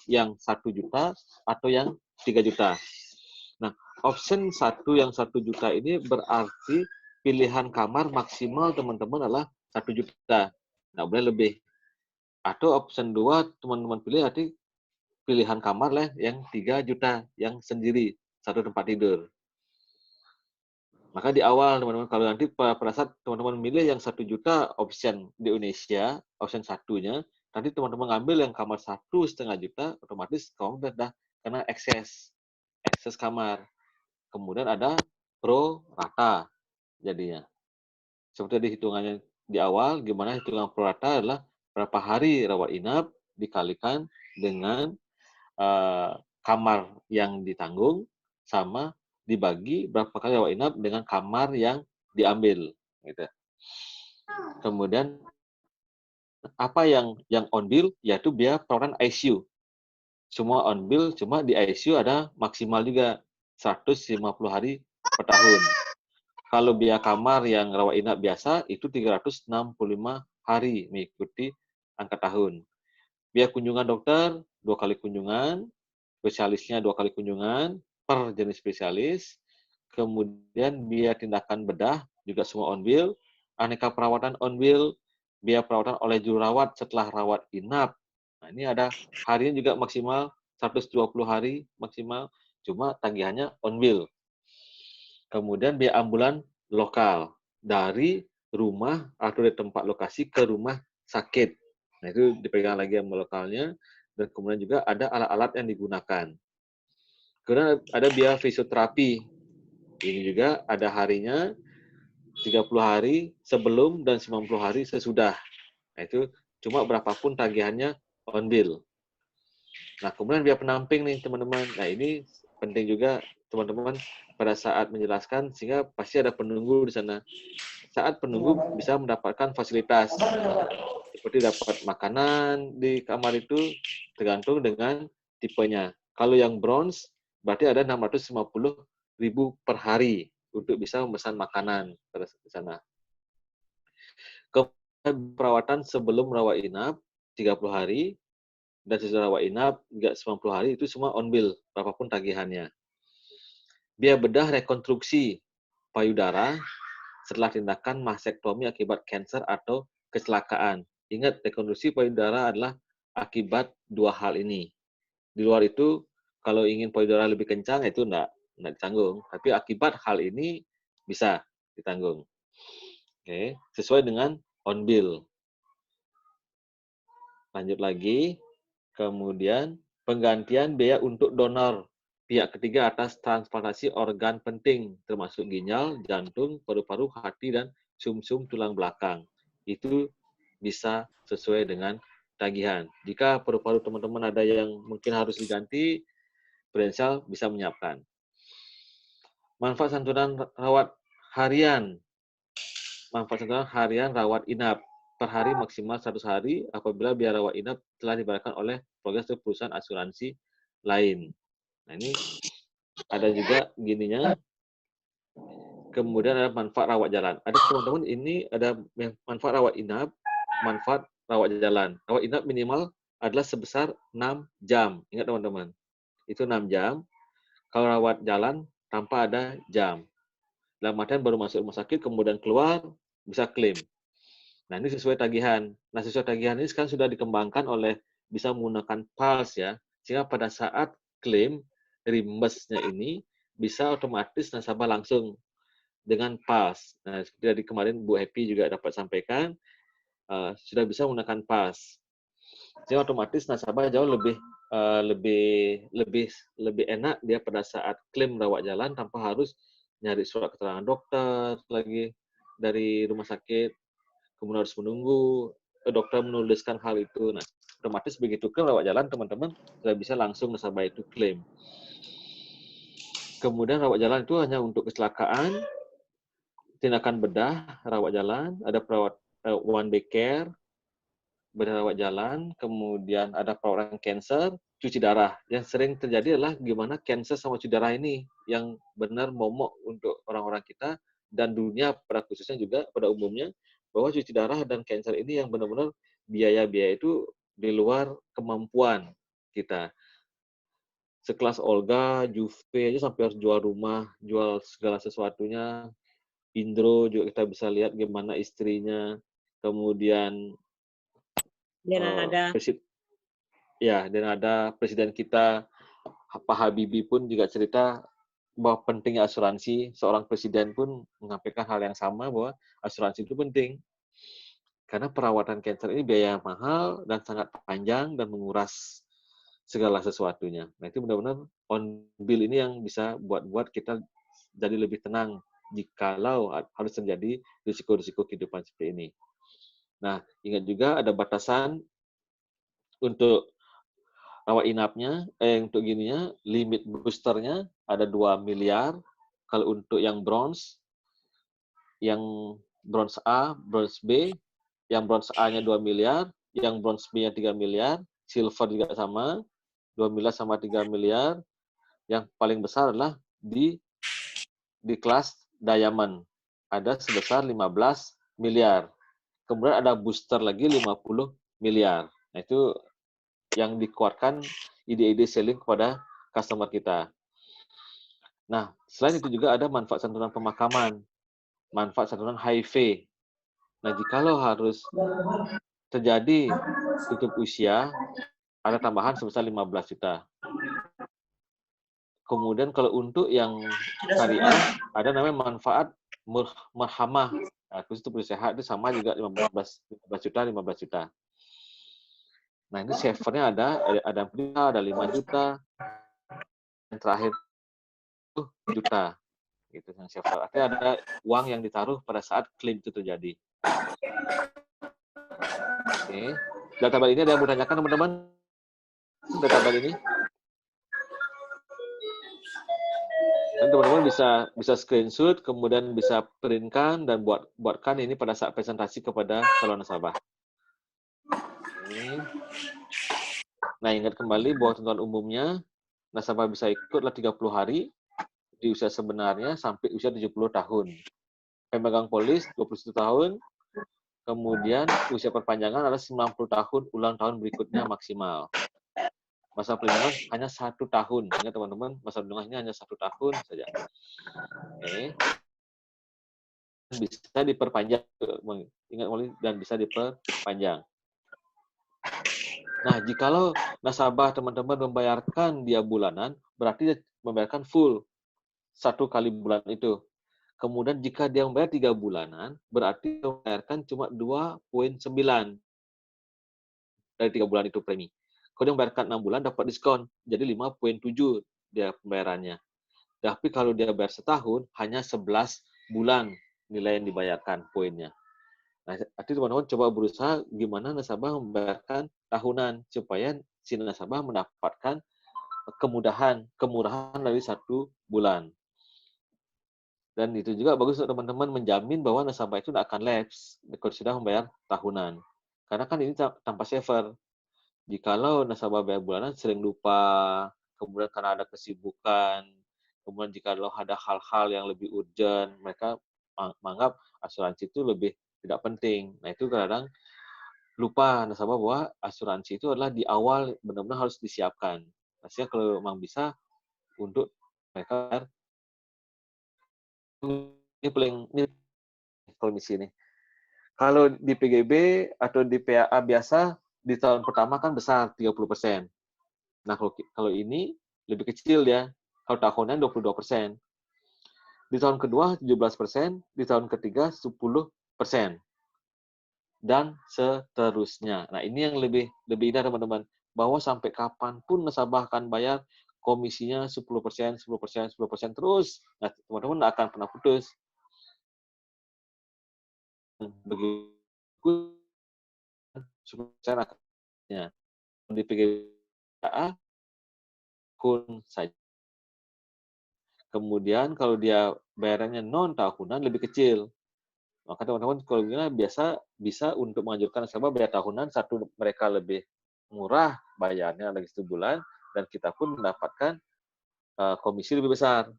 yang 1 juta atau yang 3 juta. Nah, option 1 yang 1 juta ini berarti pilihan kamar maksimal teman-teman adalah 1 juta. Nah, boleh lebih. Atau option 2 teman-teman pilih arti pilihan kamar lah yang 3 juta, yang sendiri, 1 tempat tidur. Maka di awal teman-teman, kalau nanti pada saat teman-teman milih yang 1 juta option di Indonesia, option 1-nya, nanti teman-teman ngambil yang kamar 1,5 juta, otomatis kamu sudah kena ekses kamar. Kemudian ada pro rata jadinya. Seperti di hitungannya di awal, gimana hitungan pro rata adalah berapa hari rawat inap dikalikan dengan kamar yang ditanggung sama dibagi berapa kali rawat inap dengan kamar yang diambil gitu. Kemudian apa yang on bill yaitu biaya perawatan ICU. Semua on bill, cuma di ICU ada maksimal juga 150 hari per tahun. Kalau biaya kamar yang rawat inap biasa itu 365 hari mengikuti angka tahun. Biaya kunjungan dokter 2 kali kunjungan, spesialisnya 2 kali kunjungan per jenis spesialis. Kemudian biaya tindakan bedah juga semua on bill. aneka perawatan on bill, biaya perawatan oleh juru rawat setelah rawat inap. Nah, ini ada harinya juga maksimal 120 hari maksimal, cuma tagihannya on bill. Kemudian biaya ambulan lokal dari rumah atau dari tempat lokasi ke rumah sakit. Nah, itu dipegang lagi sama lokalnya. Dan kemudian juga ada alat-alat yang digunakan. Kemudian ada biaya fisioterapi. Ini juga ada harinya 30 hari sebelum dan 90 hari sesudah. Nah, itu cuma berapapun tagihannya on bill. Nah, kemudian biaya penamping nih, teman-teman. Nah, ini penting juga, teman-teman, pada saat menjelaskan, sehingga pasti ada penunggu di sana. Saat penunggu bisa mendapatkan fasilitas, seperti dapat makanan di kamar itu, tergantung dengan tipenya. Kalau yang bronze, berarti ada 650.000 per hari untuk bisa memesan makanan di sana. Kemudian perawatan sebelum rawat inap 30 hari dan sesudah rawat inap juga 90 hari, itu semua on bill berapapun tagihannya. Biaya bedah rekonstruksi payudara setelah tindakan mastektomi akibat kanker atau kecelakaan. Ingat, rekonstruksi payudara adalah akibat dua hal ini. Di luar itu, kalau ingin payudara lebih kencang, itu enggak ditanggung. Tapi akibat hal ini bisa ditanggung. Oke, sesuai dengan on bill. Lanjut lagi. Kemudian, penggantian biaya untuk donor pihak ketiga atas transplantasi organ penting, termasuk ginjal, jantung, paru-paru, hati, dan sumsum tulang belakang. Itu bisa sesuai dengan tagihan. Jika paru-paru teman-teman ada yang mungkin harus diganti, Prudential bisa menyiapkan. Manfaat santunan rawat harian. Manfaat santunan harian rawat inap. Per hari maksimal 100 hari apabila biaya rawat inap telah dibayarkan oleh progres perusahaan asuransi lain. Nah, ini ada juga gininya. Kemudian ada manfaat rawat jalan. Ada teman-teman, ini ada manfaat rawat inap, manfaat rawat jalan. Rawat inap minimal adalah sebesar 6 jam. Ingat teman-teman, itu 6 jam. Kalau rawat jalan tanpa ada jam. Dalam artian baru masuk rumah sakit, kemudian keluar, bisa klaim. Nah, ini sesuai tagihan. Nah, sesuai tagihan ini sekarang sudah dikembangkan oleh bisa menggunakan PALS ya. Sehingga pada saat klaim reimburse-nya ini bisa otomatis nasabah langsung dengan PALS. Nah, seperti dari kemarin Bu Happy juga dapat sampaikan, sudah bisa menggunakan PALS. Sehingga otomatis nasabah jauh lebih enak dia pada saat klaim rawat jalan tanpa harus nyari surat keterangan dokter lagi dari rumah sakit, kemudian harus menunggu dokter menuliskan hal itu. Nah, otomatis begitu klaim rawat jalan, teman-teman sudah bisa langsung nasabah itu klaim. Kemudian rawat jalan itu hanya untuk kecelakaan, tindakan bedah, rawat jalan, ada perawat one day care, bedah rawat jalan, kemudian ada perawatan kanker, cuci darah. Yang sering terjadi adalah gimana kanker sama cuci darah ini yang benar momok untuk orang-orang kita dan dunia pada khususnya juga pada umumnya, bahwa cuci darah dan kanker ini yang benar-benar biaya-biaya itu di luar kemampuan kita. Sekelas Olga, Juve aja sampai harus jual rumah, jual segala sesuatunya. Indro juga kita bisa lihat gimana istrinya. Kemudian dan ada presiden kita Pak Habibie pun juga cerita bahwa pentingnya asuransi. Seorang presiden pun menyampaikan hal yang sama, bahwa asuransi itu penting. Karena perawatan kanker ini biaya mahal dan sangat panjang dan menguras segala sesuatunya. Nah, itu benar-benar on bill ini yang bisa buat kita jadi lebih tenang jikalau harus terjadi risiko-risiko kehidupan seperti ini. Nah, ingat juga ada batasan untuk rawat inapnya, untuk gininya, limit boosternya ada 2 miliar. Kalau untuk yang bronze A, bronze B, yang bronze A-nya 2 miliar, yang bronze B-nya 3 miliar, silver juga sama, 2 miliar sama 3 miliar. Yang paling besar adalah di kelas diamond, ada sebesar 15 miliar. Kemudian ada booster lagi 50 miliar. Nah, itu yang dikeluarkan ide-ide selling kepada customer kita. Nah, selain itu juga ada manfaat santunan pemakaman, manfaat santunan HIV. Nah, jikalau harus terjadi tutup usia, ada tambahan sebesar 15 juta. Kemudian kalau untuk yang syariah, ada namanya manfaat marhamah. Nah, khusus untuk sehat itu sama juga 15 juta. Nah, ini savernya ada 5 juta, yang terakhir itu juta. Gitu yang saver. Artinya ada uang yang ditaruh pada saat klaim itu terjadi. Oke. Database ini ada yang mau tanyakan teman-teman? Database ini? Dan teman-teman bisa screenshot, kemudian bisa printkan dan buatkan ini pada saat presentasi kepada calon nasabah. Oke. Nah, ingat kembali bahwa tentuan umumnya nasabah bisa ikutlah 30 hari di usia sebenarnya sampai usia 70 tahun. Pemegang polis 21 tahun, kemudian usia perpanjangan adalah 90 tahun ulang tahun berikutnya maksimal. Masa perlindungan hanya 1 tahun. Ingat teman-teman, masa perlindungannya hanya 1 tahun saja. Oke. Bisa diperpanjang, ingat dan bisa diperpanjang. Nah, jikalau nasabah teman-teman membayarkan dia bulanan, berarti dia membayarkan full 1 kali bulan itu. Kemudian jika dia membayar 3 bulanan, berarti dia membayarkan cuma 2,9 dari 3 bulan itu premi. Kalau dia membayarkan 6 bulan, dapat diskon. Jadi 5,7 dia pembayarannya. Tapi kalau dia bayar setahun, hanya 11 bulan nilai yang dibayarkan poinnya. Nah, artinya teman-teman coba berusaha gimana nasabah membayarkan tahunan supaya si nasabah mendapatkan kemurahan dari 1 bulan. Dan itu juga bagus untuk teman-teman menjamin bahwa nasabah itu tidak akan lapse kalau sudah membayar tahunan. Karena kan ini tanpa saver. Jikalau nasabah bayar bulanan sering lupa, kemudian karena ada kesibukan, kemudian jikalau ada hal-hal yang lebih urgent, mereka menganggap asuransi itu lebih tidak penting. Nah, itu kadang lupa nasabah bahwa asuransi itu adalah di awal benar-benar harus disiapkan. Pastinya kalau memang bisa untuk mereka ini kalau di sini. Kalau di PGB atau di PAA biasa di tahun pertama kan besar 30%. Nah, kalau ini lebih kecil ya. Kalau tahunnya 22%. Di tahun kedua 17%, di tahun ketiga 10%. Dan seterusnya. Nah, ini yang lebih indah teman-teman, bahwa sampai kapanpun nasabah akan bayar komisinya 10%, 10%, 10% terus. Nah, teman-teman nggak akan pernah putus. Begitu 10% akannya. Di PGA kun saja. Kemudian kalau dia bayarannya non tahunan lebih kecil. Maka teman-teman kalau biasa bisa untuk menganjurkan nasabah bayar tahunan, satu mereka lebih murah bayarnya lagi 1 bulan, dan kita pun mendapatkan komisi lebih besar.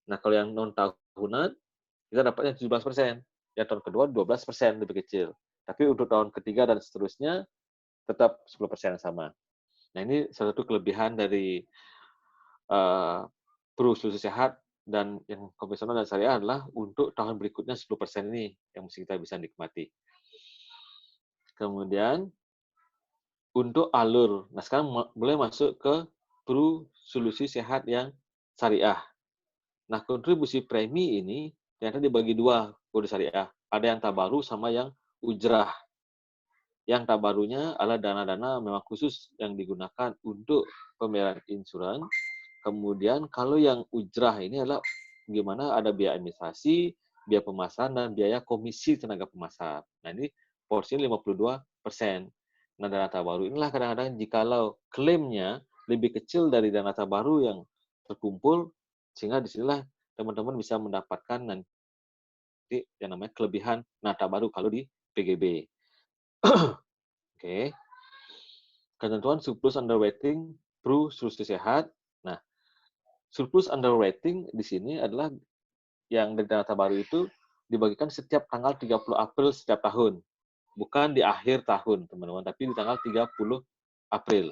Nah, kalau yang non tahunan kita dapatnya 17%, yang tahun kedua 12% lebih kecil. Tapi untuk tahun ketiga dan seterusnya tetap 10% sama. Nah, ini salah satu kelebihan dari Pro Solusi Sehat dan yang konvensional dan syariah adalah untuk tahun berikutnya 10% ini yang mesti kita bisa nikmati. Kemudian untuk alur, nah sekarang mulai masuk ke Pro Solusi Sehat yang syariah. Nah, kontribusi premi ini ternyata dibagi 2 kode syariah. Ada yang tabaru sama yang ujrah. Yang tabarunya adalah dana-dana memang khusus yang digunakan untuk pembayaran insuran. Kemudian kalau yang ujrah ini adalah gimana ada biaya administrasi, biaya pemasaran, dan biaya komisi tenaga pemasar. Nah, ini porsinya 52%. Nah, dana tabaru inilah kadang-kadang jikalau klaimnya lebih kecil dari dana tabaru yang terkumpul, sehingga disinilah teman-teman bisa mendapatkan nanti yang namanya kelebihan dana tabaru kalau di PGB. Oke. Ketentuan surplus underwriting Pro Solusi Sehat. Nah, surplus underwriting di sini adalah yang dari dana tabaru itu dibagikan setiap tanggal 30 April setiap tahun. Bukan di akhir tahun, teman-teman, tapi di tanggal 30 April.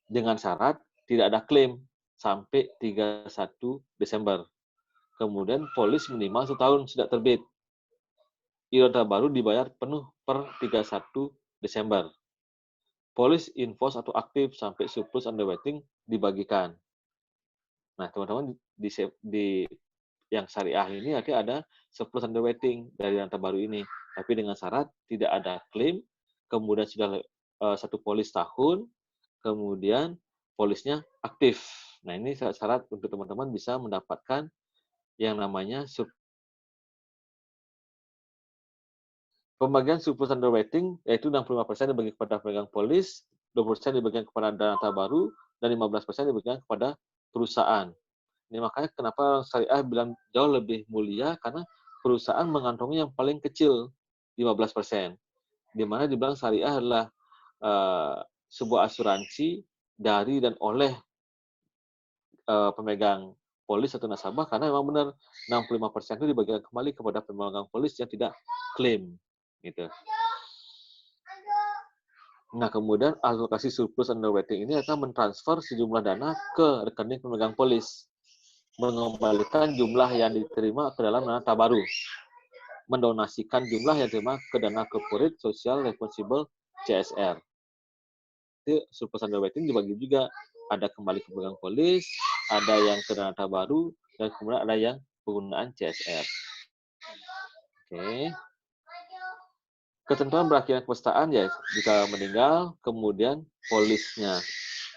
Dengan syarat tidak ada klaim sampai 31 Desember. Kemudian polis minimal 1 tahun sudah terbit. iuran baru dibayar penuh per 31 Desember. Polis invoice atau aktif sampai surplus underwriting dibagikan. Nah, teman-teman di yang syariah ini nanti ada surplus underwriting dari dana baru ini, tapi dengan syarat tidak ada klaim, kemudian sudah satu polis tahun, kemudian polisnya aktif. Nah, ini syarat untuk teman-teman bisa mendapatkan yang namanya pembagian surplus underwriting, yaitu 65% dibagi kepada pemegang polis, 20% dibagikan kepada dana baru, dan 15% dibagikan kepada perusahaan. Ini makanya kenapa syariah bilang jauh lebih mulia, karena perusahaan mengantongi yang paling kecil, 15%. Di mana dibilang syariah adalah sebuah asuransi dari dan oleh pemegang polis atau nasabah, karena memang benar 65% itu dibagikan kembali kepada pemegang polis yang tidak klaim, gitu. Nah, kemudian alokasi surplus underwriting ini akan mentransfer sejumlah dana ke rekening pemegang polis, mengembalikan jumlah yang diterima ke dalam dana baru, mendonasikan jumlah yang diterima ke dana corporate social responsible CSR. Itu surplus underwriting dibagi juga, ada kembali ke pemegang polis, ada yang ke dana baru, dan kemudian ada yang penggunaan CSR. Oke. Ketentuan berakhirnya kepestaan ya jika meninggal, kemudian polisnya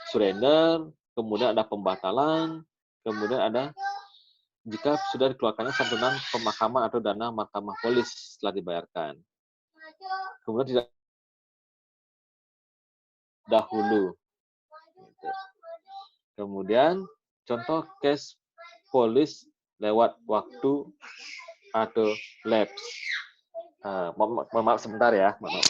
surrender, kemudian ada pembatalan, kemudian ada jika sudah dikeluarkannya santunan pemakaman atau dana mahkamah polis setelah dibayarkan. Kemudian tidak dahulu. Kemudian contoh case polis lewat waktu atau lapse. Maaf sebentar ya. Maaf.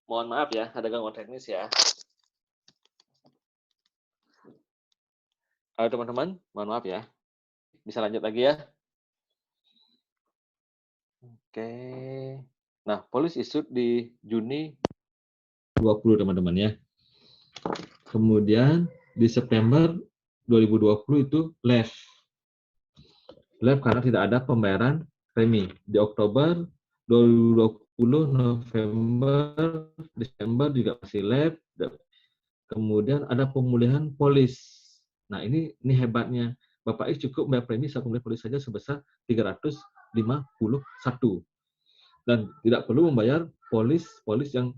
Mohon maaf ya, ada gangguan teknis ya. Halo teman-teman, mohon maaf ya. Bisa lanjut lagi ya. Oke. Nah, polis issued di Juni 20 teman-teman ya. Kemudian di September 2020 itu lapse karena tidak ada pembayaran premi. Di Oktober 2020, November, Desember juga masih lapse. Kemudian ada pemulihan polis. Nah, ini hebatnya. Bapak X cukup bayar premi saat pemulihan polis saja sebesar 351 dan tidak perlu membayar polis yang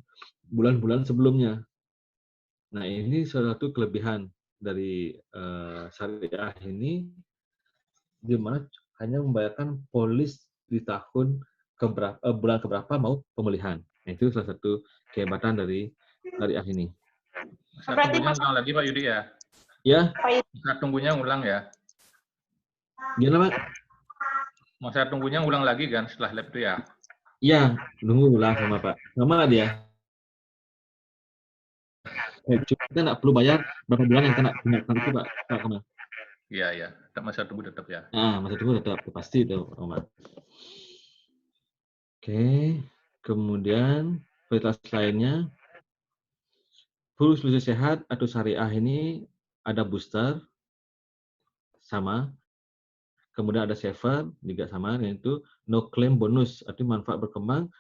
bulan-bulan sebelumnya. Nah, ini salah satu kelebihan dari syariah ini, di mana hanya membayarkan polis di tahun bulan keberapa mau pemulihan. Nah, itu salah satu kehebatan dari syariah ini. Masa tunggunya ulang lagi Pak Yudi ya? Ya. Masa tunggunya ulang ya? Gimana Pak? Masa tunggunya ulang lagi kan setelah lab itu ya? Iya, nunggu ulang sama Pak. Sama dia. Kita nggak perlu bayar berapa bulan yang kena itu Pak Kamal. Iya. Masa tunggu tetap ya. Nah, masa tunggu tetap pasti itu, Pak. Oke, kemudian prioritas lainnya, full solusi sehat atau syariah ini ada booster, sama. Kemudian ada saver, juga sama, yaitu no claim bonus, artinya manfaat berkembang,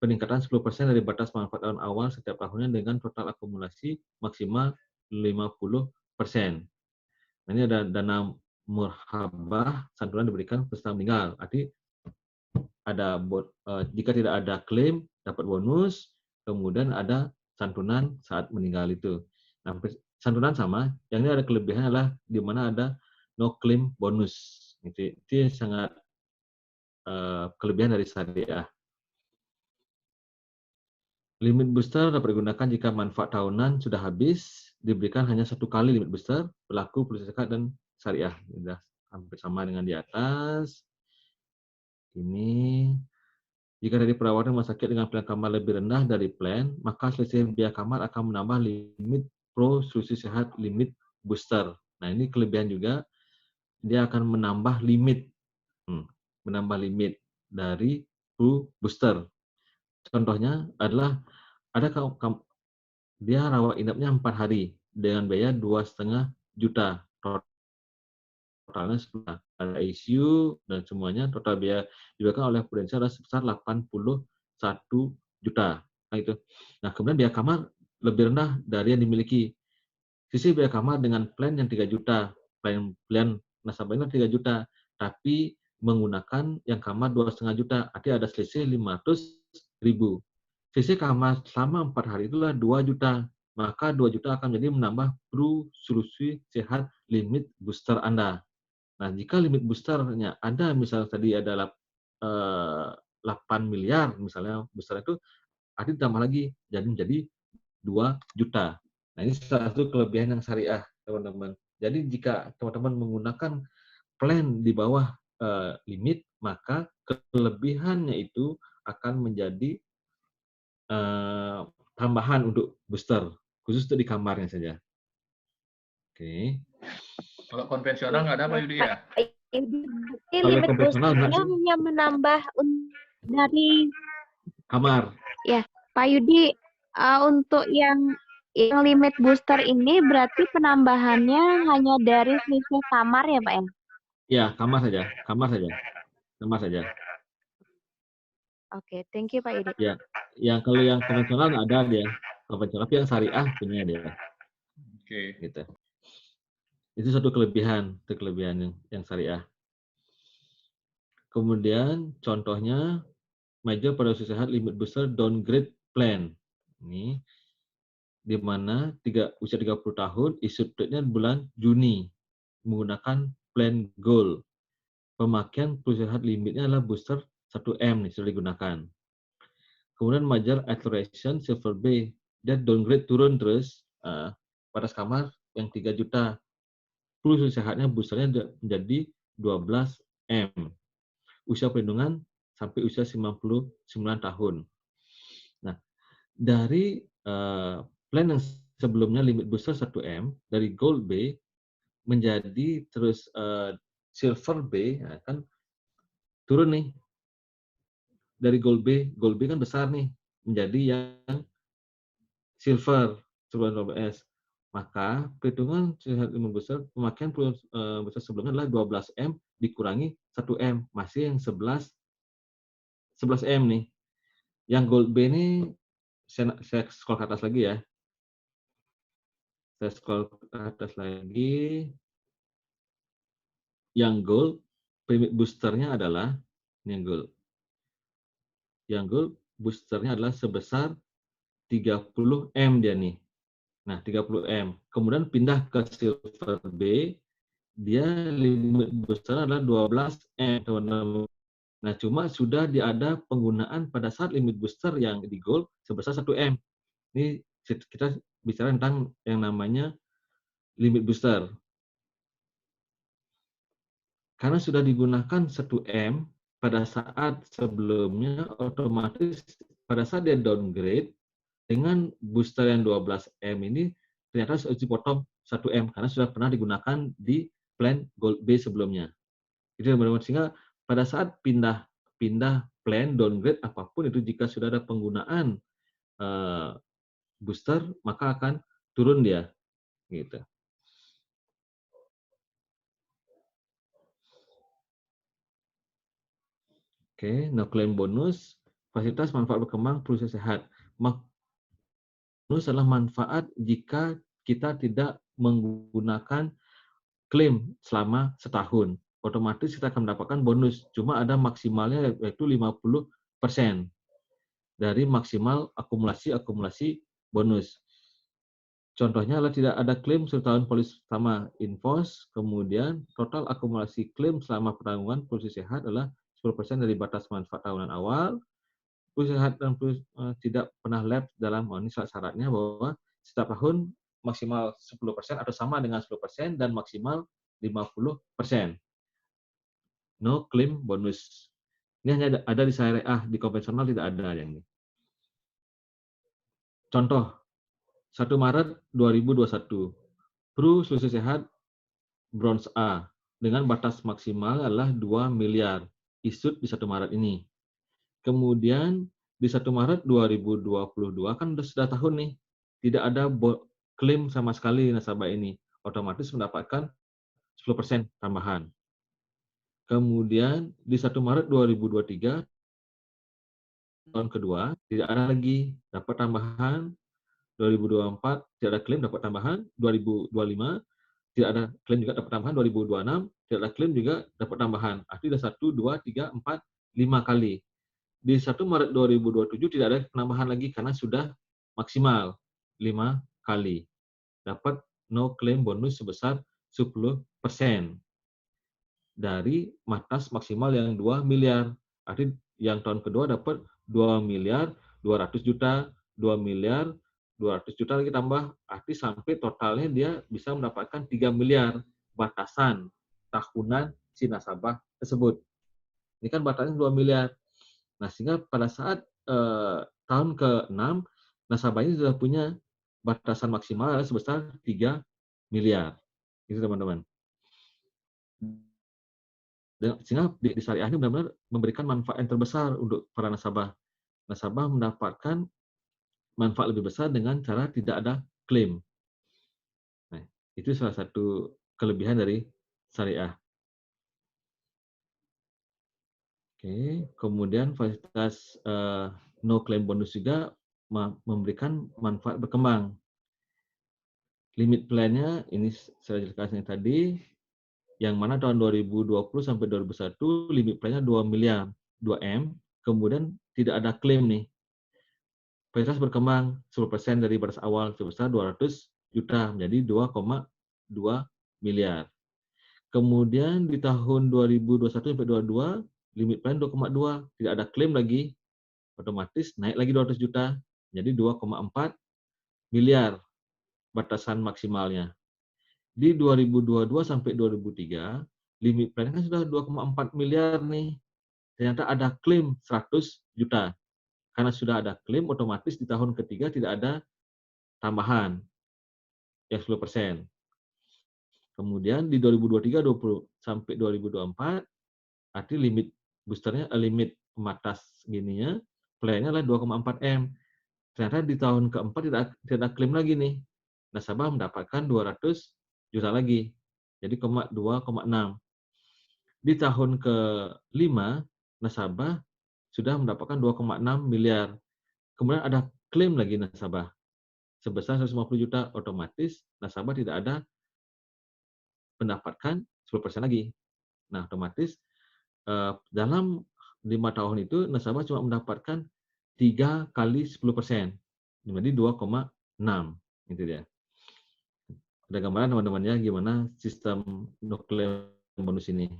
peningkatan 10% dari batas manfaat tahun awal setiap tahunnya dengan total akumulasi maksimal 50%. Nah, ini ada dana murhabah, santunan diberikan peserta meninggal. Arti ada jika tidak ada klaim dapat bonus, kemudian ada santunan saat meninggal itu. Nah, santunan sama, yang ini ada kelebihan adalah di mana ada no claim bonus. Itu sangat kelebihan dari syariah. Limit booster dapat digunakan jika manfaat tahunan sudah habis, diberikan hanya satu kali limit booster, berlaku polisi sekat dan syariah. Sudah hampir sama dengan di atas. Ini, jika dari perawatan rumah sakit dengan plan kamar lebih rendah dari plan, maka selisih biaya kamar akan menambah limit pro solusi sehat limit booster. Nah, ini kelebihan juga, dia akan menambah limit. Menambah limit dari flu booster. Contohnya adalah dia rawat inapnya 4 hari dengan biaya 2,5 juta. Totalnya ada ICU dan semuanya total biaya dibayarkan oleh Prudensial adalah sebesar 81 juta. Nah, itu. Nah, kemudian biaya kamar lebih rendah dari yang dimiliki. Sisi biaya kamar dengan plan yang 3 juta. Plan nasabahnya 3 juta, tapi menggunakan yang kamar 2,5 juta. Artinya ada selisih 500.000. Sisi kamar selama 4 hari itulah 2 juta. Maka 2 juta akan menjadi menambah solusi sehat limit booster Anda. Nah, jika limit boosternya ada, misalnya tadi ada 8 miliar, misalnya booster itu, artinya ditambah lagi, jadi menjadi 2 juta. Nah, ini salah satu kelebihan yang syariah, teman-teman. Jadi, jika teman-teman menggunakan plan di bawah limit, maka kelebihannya itu akan menjadi tambahan untuk booster, khusus untuk di kamarnya saja. Oke. Kalau konvensional nggak ada Pak Yudi ya? Ini Kalau limit konvensional nggak boosternya sih? hanya menambah dari Kamar. ya Pak Yudi, untuk yang limit booster ini berarti penambahannya hanya dari sisi kamar ya Pak ya? Ya, kamar saja. Kamar saja. Kamar saja. Oke, thank you Pak Yudi. Ya, yang kalau yang konvensional nggak ada dia. Konvensional, tapi yang syariah punya dia. Oke. Gitu. Itu satu kelebihan yang syariah. Kemudian contohnya major pada usia sehat limit booster downgrade plan. Ini di mana usia 30 tahun issue date-nya bulan Juni menggunakan plan goal. Pemakaian usia sehat limitnya adalah booster 1M nih sudah digunakan. Kemudian major acceleration silver B, dia downgrade turun terus pada kamar yang 3 juta. Plus sehatnya boosternya menjadi 12M. Usia perlindungan sampai usia 99 tahun. Nah, dari plan yang sebelumnya limit booster 1M, dari Gold B menjadi terus Silver B, ya kan turun nih. Dari Gold B kan besar nih, menjadi yang Silver 12S. Maka perhitungan sehat limit booster pemakaian booster sebelumnya adalah 12M dikurangi 1M, masih yang 11M nih. Yang Gold B ini saya scroll ke atas lagi ya. Saya scroll ke atas lagi. Yang Gold limit boosternya adalah ini yang Gold. Yang Gold boosternya adalah sebesar 30M dia nih. Nah, 30M. Kemudian pindah ke Silver B, dia limit booster adalah 12M, teman-teman. Nah, cuma sudah ada penggunaan pada saat limit booster yang di Gold sebesar 1M. Ini kita bicara tentang yang namanya limit booster. Karena sudah digunakan 1M pada saat sebelumnya, otomatis pada saat dia downgrade, dengan booster yang 12M ini ternyata harus dipotong 1M karena sudah pernah digunakan di plan Gold B sebelumnya. Itu benar-benar sehingga pada saat pindah plan downgrade apapun itu jika sudah ada penggunaan booster maka akan turun dia gitu. Oke, no claim bonus, fasilitas manfaat berkembang perusahaan sehat. Bonus adalah manfaat jika kita tidak menggunakan klaim selama setahun. Otomatis kita akan mendapatkan bonus. Cuma ada maksimalnya yaitu 50% dari maksimal akumulasi bonus. Contohnya adalah tidak ada klaim setahun polis sama infos, kemudian total akumulasi klaim selama penanggungan polisi sehat adalah 10% dari batas manfaat tahunan awal. Polisi sehat dan polisi tidak pernah lapse dalam ini syaratnya bahwa setiap tahun maksimal 10% atau sama dengan 10% dan maksimal 50%. No claim bonus. Ini hanya ada di syariah, di konvensional tidak ada yang ini. Contoh, 1 Maret 2021, Pru Solusi Sehat Bronze A, dengan batas maksimal adalah 2 miliar issued di 1 Maret ini. Kemudian di 1 Maret 2022 kan sudah tahun nih, tidak ada klaim sama sekali nasabah ini, otomatis mendapatkan 10% tambahan. Kemudian di 1 Maret 2023 tahun kedua tidak ada lagi dapat tambahan, 2024 tidak ada klaim dapat tambahan, 2025 tidak ada klaim juga dapat tambahan, 2026 tidak ada klaim juga dapat tambahan. Artinya 1, 2, 3, 4, 5 kali. Di 1 Maret 2027 tidak ada penambahan lagi karena sudah maksimal 5 kali. Dapat no claim bonus sebesar 10% dari batas maksimal yang 2 miliar. Artinya yang tahun kedua dapat 2 miliar 200 juta, 2 miliar 200 juta lagi tambah, arti sampai totalnya dia bisa mendapatkan 3 miliar batasan tahunan si nasabah tersebut. Ini kan batasannya 2 miliar. Nah, sehingga pada saat tahun ke-6, nasabah ini sudah punya batasan maksimal sebesar 3 miliar. Itu teman-teman. Sehingga di syariah ini benar-benar memberikan manfaat yang terbesar untuk para nasabah. Nasabah mendapatkan manfaat lebih besar dengan cara tidak ada klaim. Nah, itu salah satu kelebihan dari syariah. Oke, kemudian fasilitas no claim bonus juga memberikan manfaat berkembang. Limit plan-nya ini saya jelaskan tadi, yang mana tahun 2020 sampai 2021 limit plan-nya 2 miliar, 2 M, kemudian tidak ada klaim nih. Fasilitas berkembang 10% dari batas awal sebesar 200 juta menjadi 2,2 miliar. Kemudian di tahun 2021 sampai 2022 limit plan 2,2, tidak ada klaim lagi, otomatis naik lagi 200 juta jadi 2,4 miliar batasan maksimalnya. Di 2022 sampai 2003 limit plan kan sudah 2,4 miliar nih. Ternyata ada klaim 100 juta. Karena sudah ada klaim, otomatis di tahun ketiga tidak ada tambahan yang 10%. Kemudian di 2023 20 sampai 2024 arti limit boosternya, limit pematas gininya, plan-nya adalah 2,4 M. Ternyata di tahun keempat tidak ada klaim lagi nih. Nasabah mendapatkan 200 juta lagi. Jadi 2,6. Di tahun ke-5 nasabah sudah mendapatkan 2,6 miliar. Kemudian ada klaim lagi nasabah sebesar 150 juta, otomatis nasabah tidak ada mendapatkan 10% lagi. Nah, otomatis dalam 5 tahun itu nasabah cuma mendapatkan 3 kali 10%, jadi 2,6. Itu dia. Ada gambaran teman-temannya gimana sistem no claim bonus ini.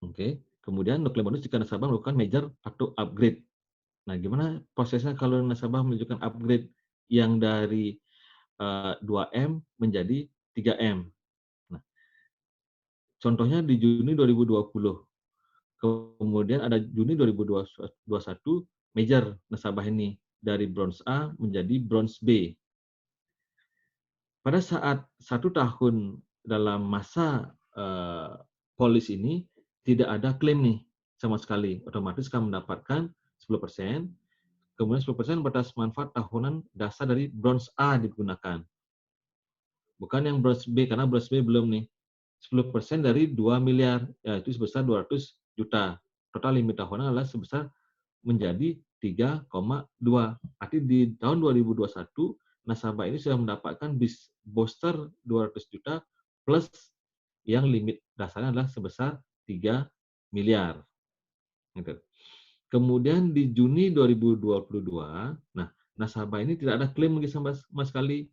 Oke. Kemudian no claim bonus jika nasabah melakukan merger atau upgrade. Nah, gimana prosesnya kalau nasabah menunjukkan upgrade yang dari 2M menjadi 3M? Nah, contohnya di Juni 2020. Kemudian ada Juni 2021 merger nasabah ini dari bronze A menjadi bronze B. Pada saat 1 tahun dalam masa polis ini tidak ada klaim nih sama sekali. Otomatis kamu mendapatkan 10%. Kemudian 10% batas manfaat tahunan dasar dari bronze A digunakan. Bukan yang bronze B, karena bronze B belum nih. 10% dari 2 miliar, yaitu sebesar 200 juta. Total limit tahunan adalah sebesar menjadi 3,2. Arti di tahun 2021, nasabah ini sudah mendapatkan booster 200 juta plus yang limit dasarnya adalah sebesar 3 miliar. Gitu. Kemudian di Juni 2022, nah nasabah ini tidak ada klaim lagi sama sekali,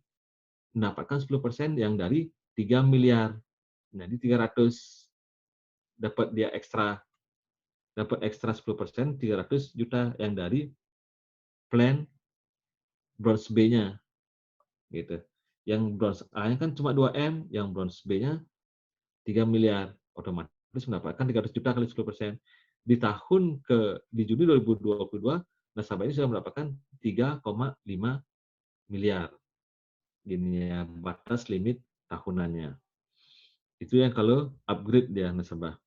mendapatkan 10% yang dari 3 miliar. Jadi 300 dapat dia ekstra 10%, 300 juta yang dari plan bronze B-nya. Gitu. Yang bronze A-nya kan cuma 2M, yang bronze B-nya 3 miliar. Otomatis mendapatkan 300 juta kali 10%. Di Juni 2022, nasabah ini sudah mendapatkan 3,5 miliar. Gini ya, batas limit tahunannya. Itu yang kalau upgrade dia nasabah.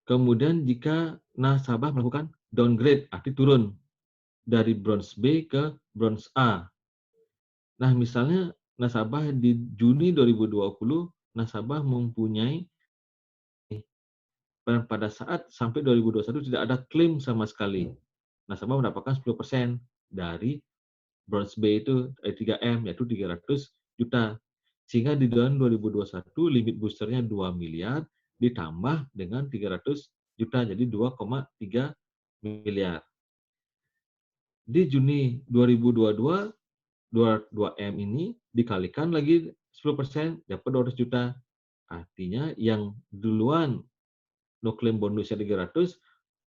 Kemudian jika nasabah melakukan downgrade, arti turun dari bronze B ke bronze A. Nah, misalnya nasabah di Juni 2020, nasabah mempunyai dan pada saat sampai 2021 tidak ada klaim sama sekali. Nasabah mendapatkan 10% dari bronze B itu 3M, yaitu 300 juta. Sehingga di tahun 2021 limit boosternya 2 miliar ditambah dengan 300 juta, jadi 2,3 miliar. Di Juni 2022, 2M ini dikalikan lagi 10%, dapat 200 juta. Artinya yang duluan no claim bonusnya 300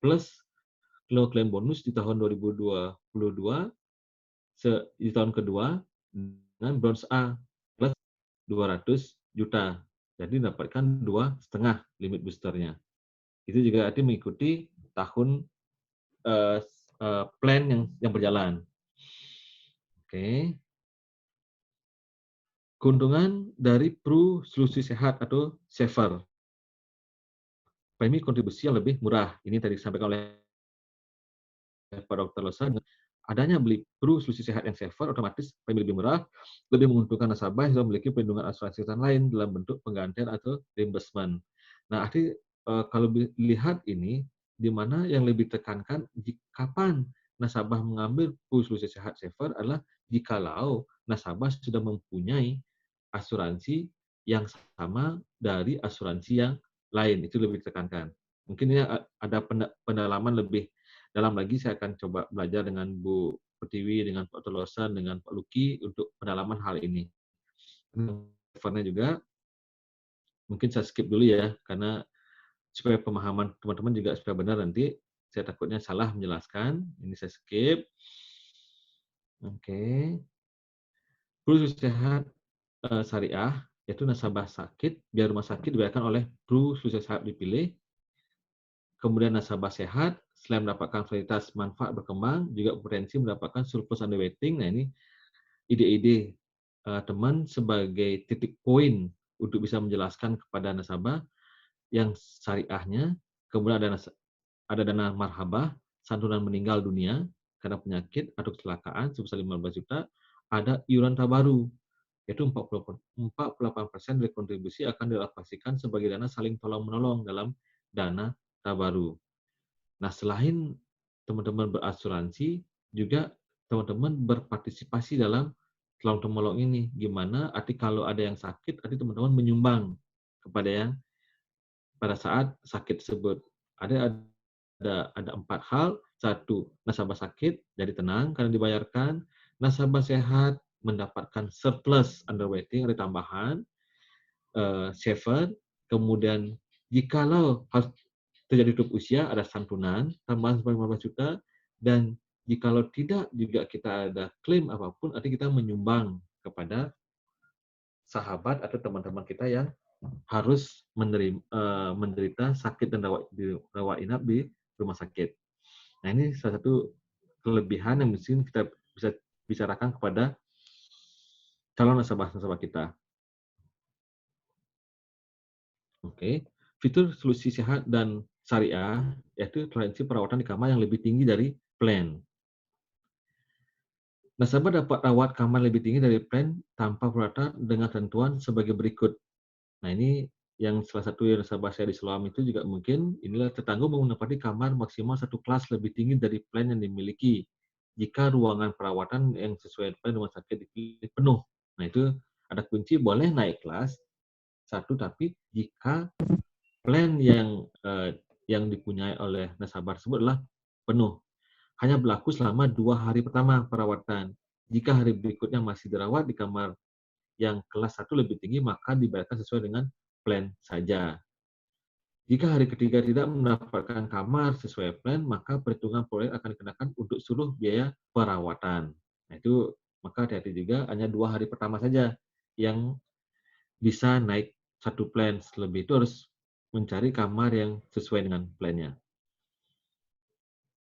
plus no claim bonus di tahun 2022 di tahun kedua dengan bronze A plus 200 juta. Jadi dapatkan 2,5 limit boosternya. Itu juga arti mengikuti tahun plan yang berjalan. Oke. Keuntungan dari Pru Solusi Sehat atau Saver. Premi kontribusi yang lebih murah. Ini tadi disampaikan oleh Pak Dr. Losa. Adanya beli Pru Solusi Sehat yang Saver, otomatis premi lebih murah, lebih menguntungkan nasabah yang memiliki perlindungan asuransi lain dalam bentuk penggantian atau reimbursement. Nah, arti kalau lihat ini, di mana yang lebih tekankan kapan nasabah mengambil Pru Solusi Sehat Saver adalah jikalau nasabah sudah mempunyai asuransi yang sama dari asuransi yang lain, itu lebih ditekankan. Mungkin ini ada pendalaman lebih dalam lagi, saya akan coba belajar dengan Bu Pertiwi, dengan Pak Tolosan, dengan Pak Luki untuk pendalaman hal ini. Covernya juga, mungkin saya skip dulu ya, karena supaya pemahaman teman-teman juga supaya benar nanti, saya takutnya salah menjelaskan. Ini saya skip. Oke. Pru Sehat Syariah, yaitu nasabah sakit, biar rumah sakit dibayarkan oleh Pru Solusi Sehat dipilih. Kemudian nasabah sehat, selain mendapatkan fasilitas manfaat berkembang, juga potensi mendapatkan surplus underweighting. Nah, ini ide-ide teman sebagai titik poin untuk bisa menjelaskan kepada nasabah yang syariahnya. Kemudian ada dana marhabah, santunan meninggal dunia karena penyakit atau kecelakaan sebesar 15 juta, ada iuran tabaru, yaitu 48% dari kontribusi akan dialokasikan sebagai dana saling tolong-menolong dalam dana tabaru. Nah, selain teman-teman berasuransi, juga teman-teman berpartisipasi dalam tolong-menolong ini. Gimana? Arti kalau ada yang sakit, arti teman-teman menyumbang kepada yang pada saat sakit tersebut. Ada 4 hal. 1, nasabah sakit jadi tenang karena dibayarkan. Nasabah sehat mendapatkan surplus underweighting, ada tambahan, saver. Kemudian jikalau harus terjadi tutup usia, ada santunan tambahan 15 juta, dan jikalau tidak juga kita ada klaim apapun, artinya kita menyumbang kepada sahabat atau teman-teman kita yang harus menderita sakit dan rawat inap di rumah sakit. Nah, ini salah satu kelebihan yang mungkin kita bisa bicarakan kepada calon nasabah-nasabah kita. Oke. Fitur solusi sehat dan syariah, yaitu toleransi perawatan di kamar yang lebih tinggi dari plan. Nasabah dapat rawat kamar lebih tinggi dari plan tanpa perawatan dengan tentuan sebagai berikut. Nah, ini yang salah satu yang nasabah saya di Selam itu juga mungkin inilah tertanggung menempati kamar maksimal 1 kelas lebih tinggi dari plan yang dimiliki jika ruangan perawatan yang sesuai plan rumah sakit dipilih penuh. Nah, itu ada kunci, boleh naik kelas 1, tapi jika plan yang dipunyai oleh nasabah tersebut adalah penuh. Hanya berlaku selama 2 hari pertama perawatan. Jika hari berikutnya masih dirawat di kamar yang kelas 1 lebih tinggi, maka dibayarkan sesuai dengan plan saja. Jika hari ketiga tidak mendapatkan kamar sesuai plan, maka perhitungan proyek akan dikenakan untuk seluruh biaya perawatan. Nah, itu maka hati-hati juga, hanya 2 hari pertama saja yang bisa naik 1 plan. Selebih itu harus mencari kamar yang sesuai dengan plannya.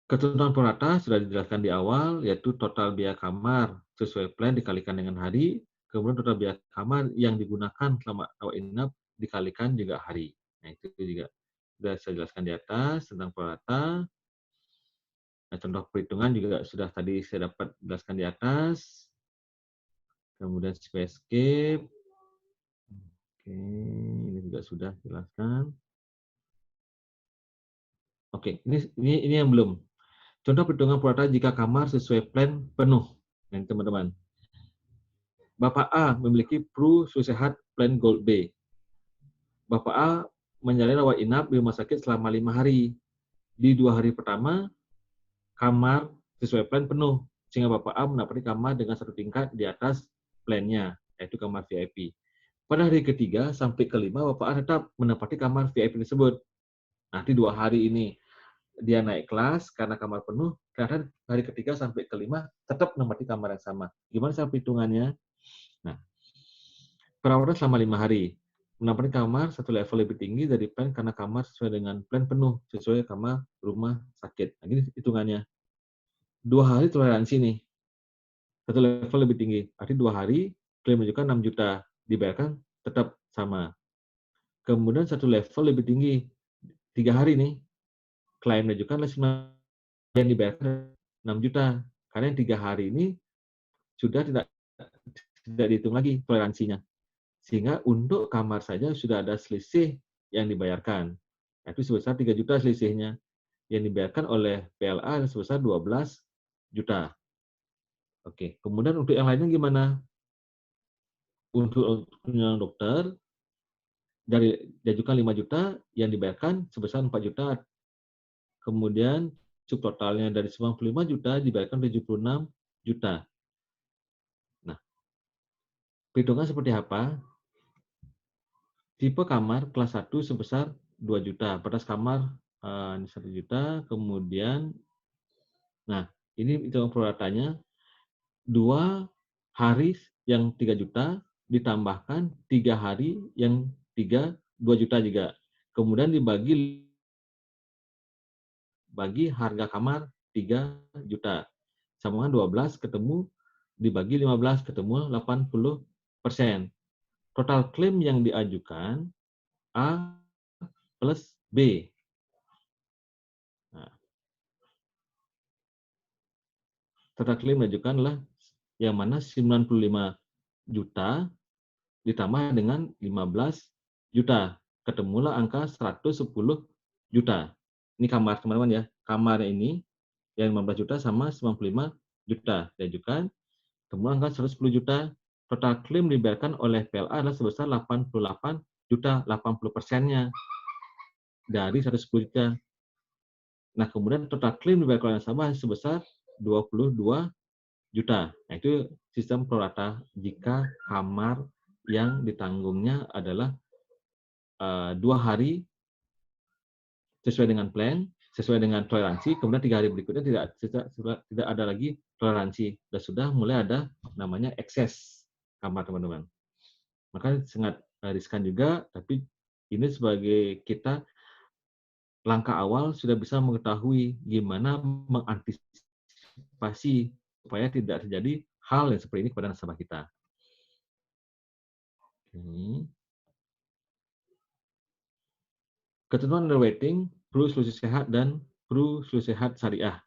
Ketentuan prorata sudah dijelaskan di awal, yaitu total biaya kamar sesuai plan dikalikan dengan hari, Kemudian total biaya kamar yang digunakan selama rawat inap dikalikan juga hari. Nah, itu juga sudah saya jelaskan di atas tentang prorata. Nah, contoh perhitungan juga sudah tadi saya dapat jelaskan di atas. Kemudian escape. Oke, ini juga sudah jelaskan. Oke, ini yang belum. Contoh perhitungan prorata jika kamar sesuai plan penuh. Nah, teman-teman. Bapak A memiliki Pru Susehat Plan Gold B. Bapak A menjalani rawat inap di rumah sakit selama 5 hari. Di 2 hari pertama, kamar sesuai plan penuh, sehingga Bapak A mendapati kamar dengan 1 tingkat di atas plannya, yaitu kamar VIP. Pada hari ketiga sampai kelima, Bapak A tetap menempati kamar VIP tersebut. Nanti 2 hari ini dia naik kelas karena kamar penuh, karena hari ketiga sampai kelima tetap menempati kamar yang sama. Gimana cara perhitungannya? Nah, perawatan selama 5 hari. Menempati kamar satu level lebih tinggi dari plan karena kamar sesuai dengan plan penuh, sesuai kamar rumah sakit. Nah, ini hitungannya. 2 hari toleransi nih. Satu level lebih tinggi. Arti 2 hari, klaim menunjukkan 6 juta. Dibayarkan tetap sama. Kemudian satu level lebih tinggi. 3 hari nih. Klaim menunjukkan yang dibayarkan 6 juta. Karena yang 3 hari ini sudah tidak dihitung lagi toleransinya. Sehingga untuk kamar saja sudah ada selisih yang dibayarkan. Itu sebesar 3 juta selisihnya. Yang dibayarkan oleh PLA sebesar 12 juta. Oke, kemudian untuk yang lainnya gimana? Untuk kunjungan dokter, dari diajukan 5 juta, yang dibayarkan sebesar 4 juta. Kemudian subtotalnya dari 95 juta dibayarkan 76 juta. Nah, perhitungan seperti apa? Tipe kamar kelas 1 sebesar 2 juta. Batas kamar 1 juta. Kemudian, nah ini hitungan proratanya 2 hari yang 3 juta ditambahkan 3 hari yang 2 juta juga. Kemudian dibagi harga kamar 3 juta. Sambungan 12 ketemu dibagi 15 ketemu 80%. Total klaim yang diajukan A plus B. Nah, total klaim diajukan adalah yang mana 95 juta ditambah dengan 15 juta. Ketemulah angka 110 juta. Ini kamar teman-teman ya. Kamar ini yang 15 juta sama 95 juta diajukan. Ketemu angka 110 juta. Total klaim dibayarkan oleh PLA adalah sebesar 88 juta, 80%-nya dari 110 juta. Nah, kemudian total klaim dibayarkan oleh nasabah sebesar 22 juta. Nah, itu sistem prorata jika kamar yang ditanggungnya adalah 2 hari sesuai dengan plan, sesuai dengan toleransi, kemudian 3 hari berikutnya tidak ada lagi toleransi. Dan sudah mulai ada namanya ekses kamar, teman-teman. Maka sangat riskan juga, tapi ini sebagai kita langkah awal sudah bisa mengetahui gimana mengantisipasi supaya tidak terjadi hal yang seperti ini kepada nasabah kita. Ketentuan underwriting, Pru Solusi Sehat dan Pru Solusi Sehat Syariah.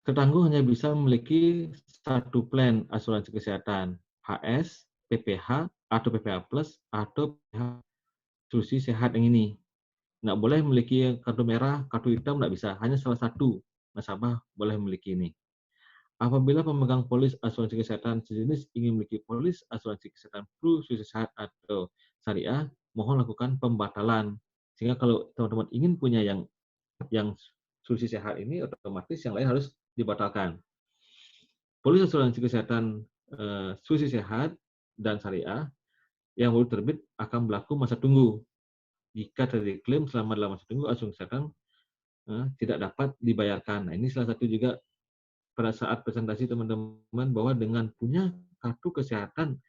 Tertangguh hanya bisa memiliki satu plan asuransi kesehatan, HS, PPH, atau PPH Plus, atau PPH Solusi Sehat yang ini. Nggak boleh memiliki kartu merah, kartu hitam, nggak bisa. Hanya salah satu nasabah boleh memiliki ini. Apabila pemegang polis asuransi kesehatan sejenis ingin memiliki polis asuransi kesehatan Pru Solusi Sehat atau Syariah, mohon lakukan pembatalan. Sehingga kalau teman-teman ingin punya yang solusi sehat ini, otomatis yang lain harus dibatalkan. Polis asuransi kesehatan solusi sehat dan syariah yang baru terbit akan berlaku masa tunggu. Jika terjadi klaim selama dalam masa tunggu, asuransi kesehatan tidak dapat dibayarkan. Nah, ini salah satu juga pada saat presentasi teman-teman bahwa dengan punya kartu kesehatan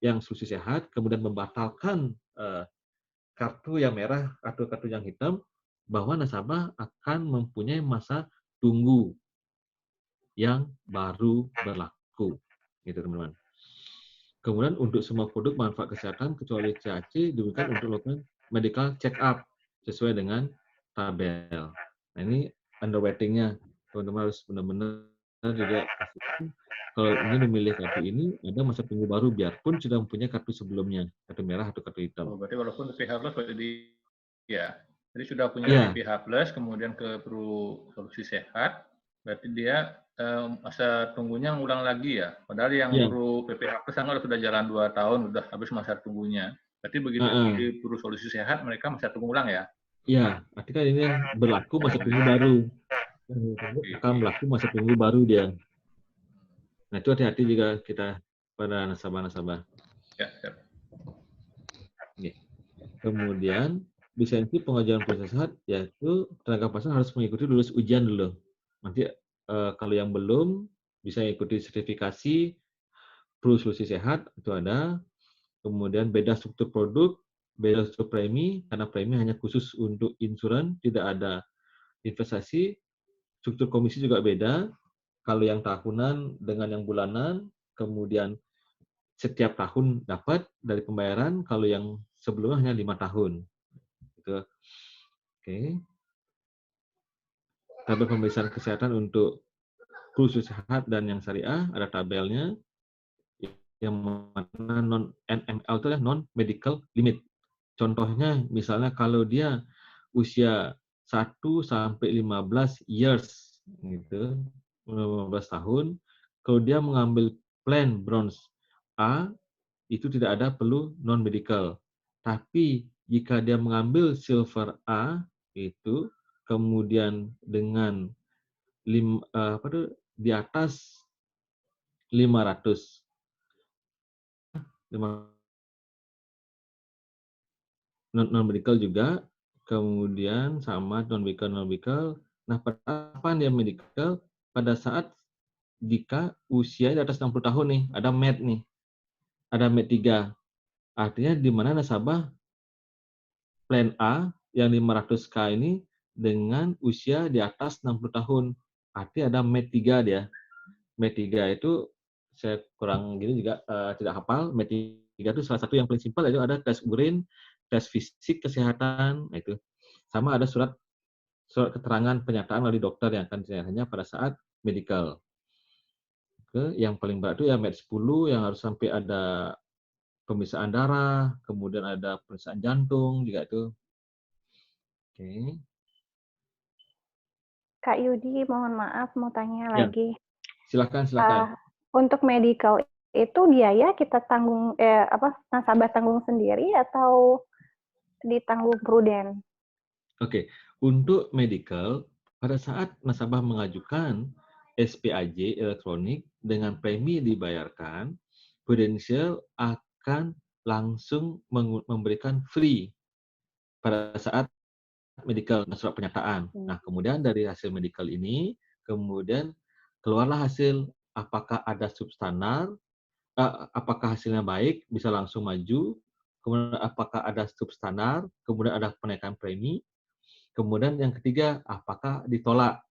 yang solusi sehat, kemudian membatalkan kartu yang merah atau kartu yang hitam, bahwa nasabah akan mempunyai masa tunggu yang baru berlaku, gitu teman-teman. Kemudian untuk semua produk manfaat kesehatan kecuali CAC diberikan untuk melakukan medical check up sesuai dengan tabel. Nah ini underwriting-nya, teman-teman harus benar-benar juga pastikan kalau ingin memilih kartu ini ada masa tunggu baru biarpun sudah mempunyai kartu sebelumnya, kartu merah atau kartu hitam. Oh, berarti walaupun PPH Plus jadi sudah punya Iya. PPH Plus, kemudian ke Pro Solusi Sehat, berarti dia masa tunggunya ngulang lagi ya. Padahal yang Iya. Pro PPH Plus kan sudah jalan 2 tahun, sudah habis masa tunggunya. Berarti begitu di Pro Solusi Sehat mereka masa tunggu ulang ya? Iya, artinya ini berlaku masa tunggu baru. Akan berlaku masa tunggu baru dia. Nah itu hati-hati juga kita pada nasabah-nasabah. Ya, ya. Kemudian lisensi pengajuan polisi sehat yaitu tenaga pasien harus mengikuti lulus ujian dulu. Nanti kalau yang belum bisa ikuti sertifikasi Pro Solusi Sehat itu ada. Kemudian beda struktur produk, beda struktur premi karena premi hanya khusus untuk insuran, tidak ada investasi. Struktur komisi juga beda. Kalau yang tahunan dengan yang bulanan, kemudian setiap tahun dapat dari pembayaran, kalau yang sebelumnya hanya 5 tahun. Gitu. Oke. Tabel pemeriksaan kesehatan untuk khusus sehat dan yang syariah, ada tabelnya. Yang mana non-NML itu adalah non-medical limit. Contohnya, misalnya kalau dia usia 1 sampai 15 years, gitu, 15 tahun, kalau dia mengambil plan bronze A, itu tidak ada perlu non-medical. Tapi jika dia mengambil silver A, itu kemudian dengan di atas 500 non-medical juga, kemudian sama non-medical. Nah, penerapan dia medical pada saat jika usia di atas 60 tahun nih, ada MED nih, ada MED 3. Artinya di mana nasabah plan A yang 500K ini dengan usia di atas 60 tahun. Artinya ada MED 3 dia. MED 3 itu saya kurang gini juga tidak hafal. MED 3 itu salah satu yang paling simpel, yaitu ada tes urin, tes fisik kesehatan, itu. Sama ada surat keterangan penyataan dari dokter yang akan dinyatakannya pada saat medical. Yang paling berat itu ya MED 10 yang harus sampai ada pemeriksaan darah, kemudian ada pemeriksaan jantung juga itu. Oke. Kak Yudi, mohon maaf mau tanya Ya. lagi. Silakan. Untuk medical itu biaya kita tanggung nasabah tanggung sendiri atau ditanggung Prudent? Oke, untuk medical pada saat nasabah mengajukan SPAJ elektronik dengan premi dibayarkan, Prudential akan langsung memberikan free pada saat medical surat penyataan. Nah, kemudian dari hasil medical ini, kemudian keluarlah hasil apakah ada substandard, apakah hasilnya baik, bisa langsung maju, kemudian apakah ada substandard, kemudian ada penaikan premi, kemudian yang ketiga, apakah ditolak.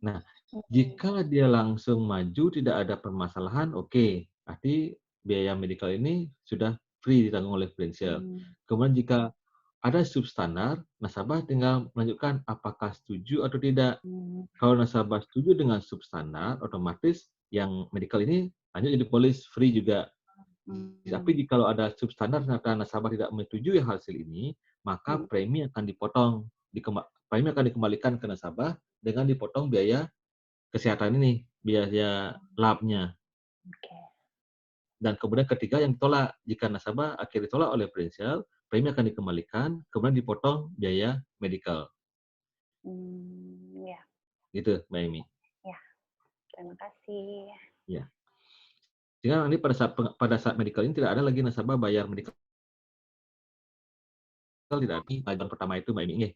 Nah, jika dia langsung maju, tidak ada permasalahan, oke. Arti biaya medical ini sudah free ditanggung oleh Prudential. Kemudian jika ada substandard, nasabah tinggal menunjukkan apakah setuju atau tidak. Kalau nasabah setuju dengan substandard, otomatis yang medical ini lanjut jadi polis free juga. Tapi jika ada substandard ternyata nasabah tidak menyetujui hasil ini, maka premi akan dipotong. Premi akan dikembalikan ke nasabah dengan dipotong biaya kesehatan ini, biaya labnya. Dan kemudian ketiga yang ditolak, jika nasabah akhirnya ditolak oleh Prudential, premi akan dikembalikan, kemudian dipotong biaya medical. Ya. Gitu, Mbak Amy. Ya, terima kasih. Ya. Sehingga nanti pada saat medical ini tidak ada lagi nasabah bayar medical. Tidak ada. Ajuan pertama itu Mbak Amy.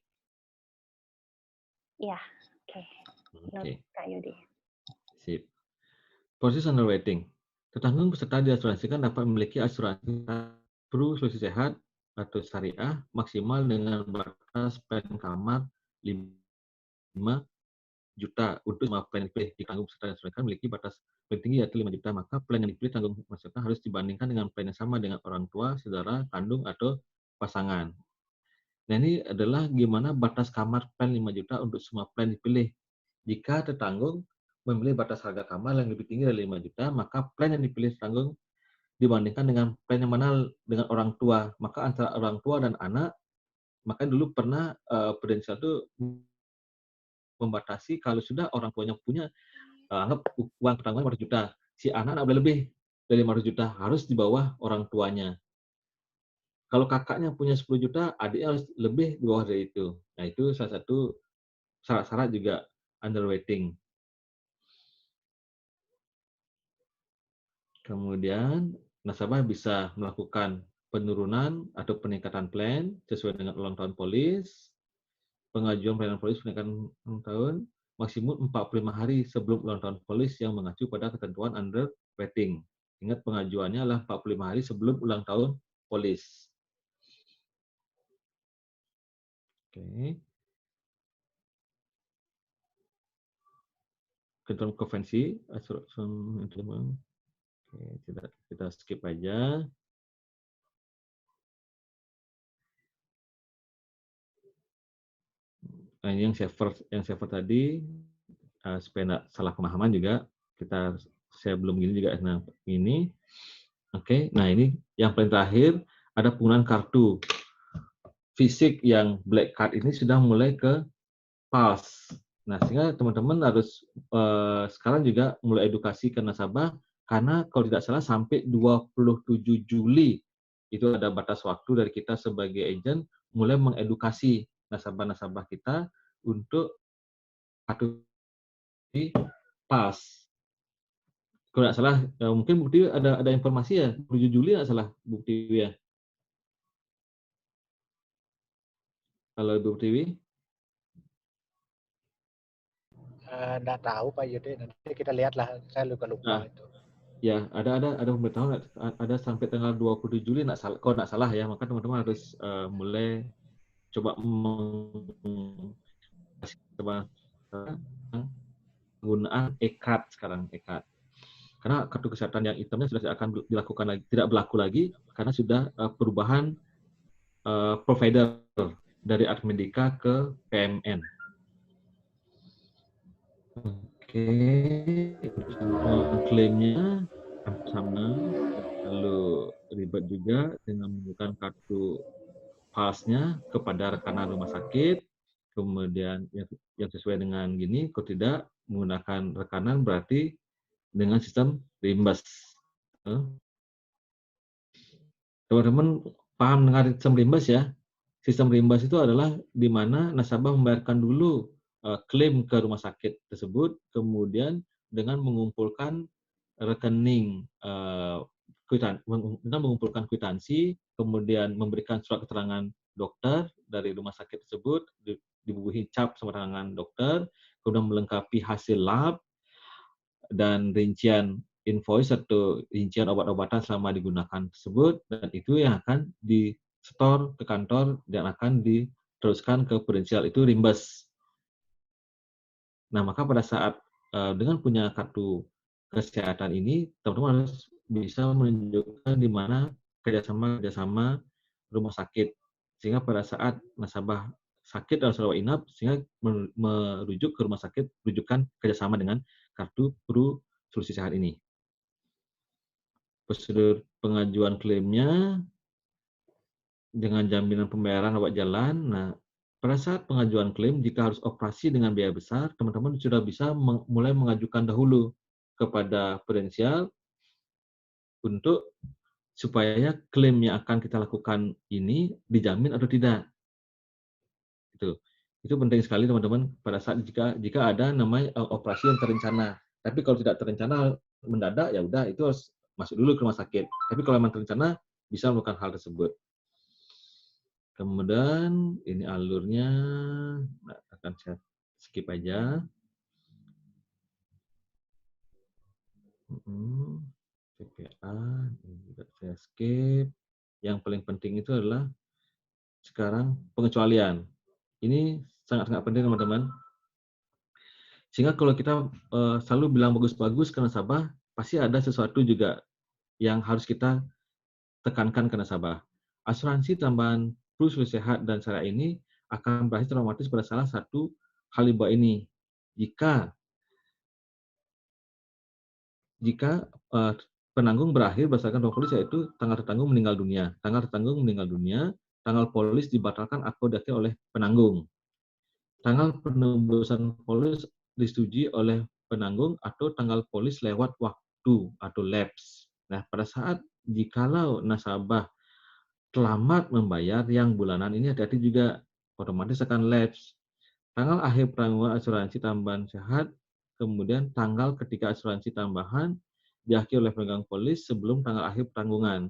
Iya, oke. Kak Yudi. Sip. Proses underwriting. Tertanggung peserta diasuransikan dapat memiliki asuransi Pro Solusi Sehat atau syariah maksimal dengan batas plan kamar 5 juta untuk semua plan dipilih. Jika tanggung peserta yang disesuaikan memiliki batas paling tinggi yaitu 5 juta, maka plan yang dipilih tanggung peserta harus dibandingkan dengan plan yang sama dengan orang tua, saudara, kandung, atau pasangan. Nah, ini adalah gimana batas kamar plan 5 juta untuk semua plan dipilih. Jika tertanggung memilih batas harga kamar yang lebih tinggi dari 5 juta, maka plan yang dipilih tertanggung dibandingkan dengan plan yang mana dengan orang tua. Maka antara orang tua dan anak, maka dulu pernah Prudential itu membatasi kalau sudah orang tuanya punya anggap uang pertanggungan 500 juta, si anak boleh lebih dari 500 juta, harus di bawah orang tuanya. Kalau kakaknya punya 10 juta, adiknya harus lebih di bawah dari itu. Nah, itu salah satu syarat-syarat juga underweighting. Kemudian, nasabah bisa melakukan penurunan atau peningkatan plan sesuai dengan ulang tahun polis. Pengajuan pelayanan polis peningkatan ulang tahun maksimum 45 hari sebelum ulang tahun polis yang mengacu pada ketentuan underweighting. Ingat, pengajuannya adalah 45 hari sebelum ulang tahun polis. Oke. Ketentuan konvensi, oke, kita skip aja. Nah, ini yang saver tadi, supaya nggak salah pemahaman juga, saya belum gini juga. Nah, ini, oke. Nah, ini yang paling terakhir, ada penggunaan kartu fisik yang black card ini sudah mulai ke PALS. Nah, sehingga teman-teman harus sekarang juga mulai edukasi ke nasabah, karena kalau tidak salah sampai 27 Juli itu ada batas waktu dari kita sebagai agent mulai mengedukasi nasabah-nasabah kita untuk kartu PALS. Kalau tidak salah, mungkin Bukti ada informasi ya, 7 Juli tidak salah Bukti ya. Kalau Ibu Tiwi? Nggak tahu Pak Yudi, nanti kita lihatlah, saya lupa itu. Ya, ada pemberitahuan ada sampai tanggal 27 Juli enggak salah, kalau enggak salah ya, maka teman-teman harus mulai coba penggunaan e-card sekarang, e-card. Karena kartu kesehatan yang hitamnya sudah akan dilakukan lagi, tidak berlaku lagi karena sudah perubahan provider dari Admedika ke PMN. Oke, klaimnya sama, lalu ribet juga dengan menggunakan kartu PALS-nya kepada rekanan rumah sakit, kemudian yang sesuai dengan gini, kalau tidak menggunakan rekanan berarti dengan sistem reimburse. Teman-teman paham dengan sistem reimburse ya? Sistem reimburse itu adalah di mana nasabah membayarkan dulu klaim ke rumah sakit tersebut, kemudian dengan mengumpulkan rekening dengan mengumpulkan kwitansi, kemudian memberikan surat keterangan dokter dari rumah sakit tersebut, dibubuhi cap sama tangan dokter, kemudian melengkapi hasil lab dan rincian invoice atau rincian obat-obatan selama digunakan tersebut, dan itu yang akan di-store ke kantor dan akan diteruskan ke Prudential, itu reimburse. Nah, maka pada saat dengan punya kartu kesehatan ini, teman-teman harus bisa menunjukkan di mana kerjasama rumah sakit, sehingga pada saat nasabah sakit atau rawat inap, sehingga merujuk ke rumah sakit rujukan kerjasama dengan kartu Pro Solusi Sehat ini. Prosedur pengajuan klaimnya dengan jaminan pembayaran lewat jalan. Nah, pada saat pengajuan klaim, jika harus operasi dengan biaya besar, teman-teman sudah bisa mulai mengajukan dahulu kepada Prudential untuk supaya klaim yang akan kita lakukan ini dijamin atau tidak. Itu penting sekali teman-teman pada saat jika ada namanya operasi yang terencana. Tapi kalau tidak terencana mendadak, ya udah itu harus masuk dulu ke rumah sakit. Tapi kalau memang terencana, bisa melakukan hal tersebut. Kemudian ini alurnya akan saya skip aja. PPA ini juga saya skip. Yang paling penting itu adalah sekarang pengecualian. Ini sangat-sangat penting teman-teman. Sehingga kalau kita selalu bilang bagus-bagus ke nasabah, pasti ada sesuatu juga yang harus kita tekankan ke nasabah. Asuransi tambahan Pro-Solusi Sehat dan Syariah ini akan berakhir otomatis pada salah satu hal di bawah ini. Jika penanggung berakhir berdasarkan polis, yaitu tanggal tertanggung meninggal dunia. Tanggal tertanggung meninggal dunia, tanggal polis dibatalkan atau diakhiri oleh penanggung. Tanggal penembusan polis disetujui oleh penanggung atau tanggal polis lewat waktu atau lapse. Nah, pada saat jikalau nasabah terlambat membayar yang bulanan ini, hati-hati juga, otomatis akan lapse. Tanggal akhir penanggungan asuransi tambahan sehat, kemudian tanggal ketika asuransi tambahan diakhiri oleh pemegang polis sebelum tanggal akhir penanggungan.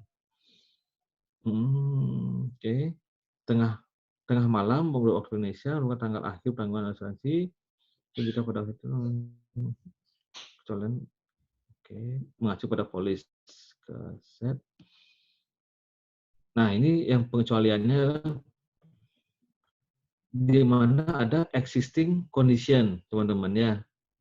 Oke. Tengah malam waktu Indonesia merupakan tanggal akhir penanggungan asuransi. Jika pada itu kecualian mengacu pada polis ke set. Nah, ini yang pengecualiannya di mana ada existing condition, teman-teman ya.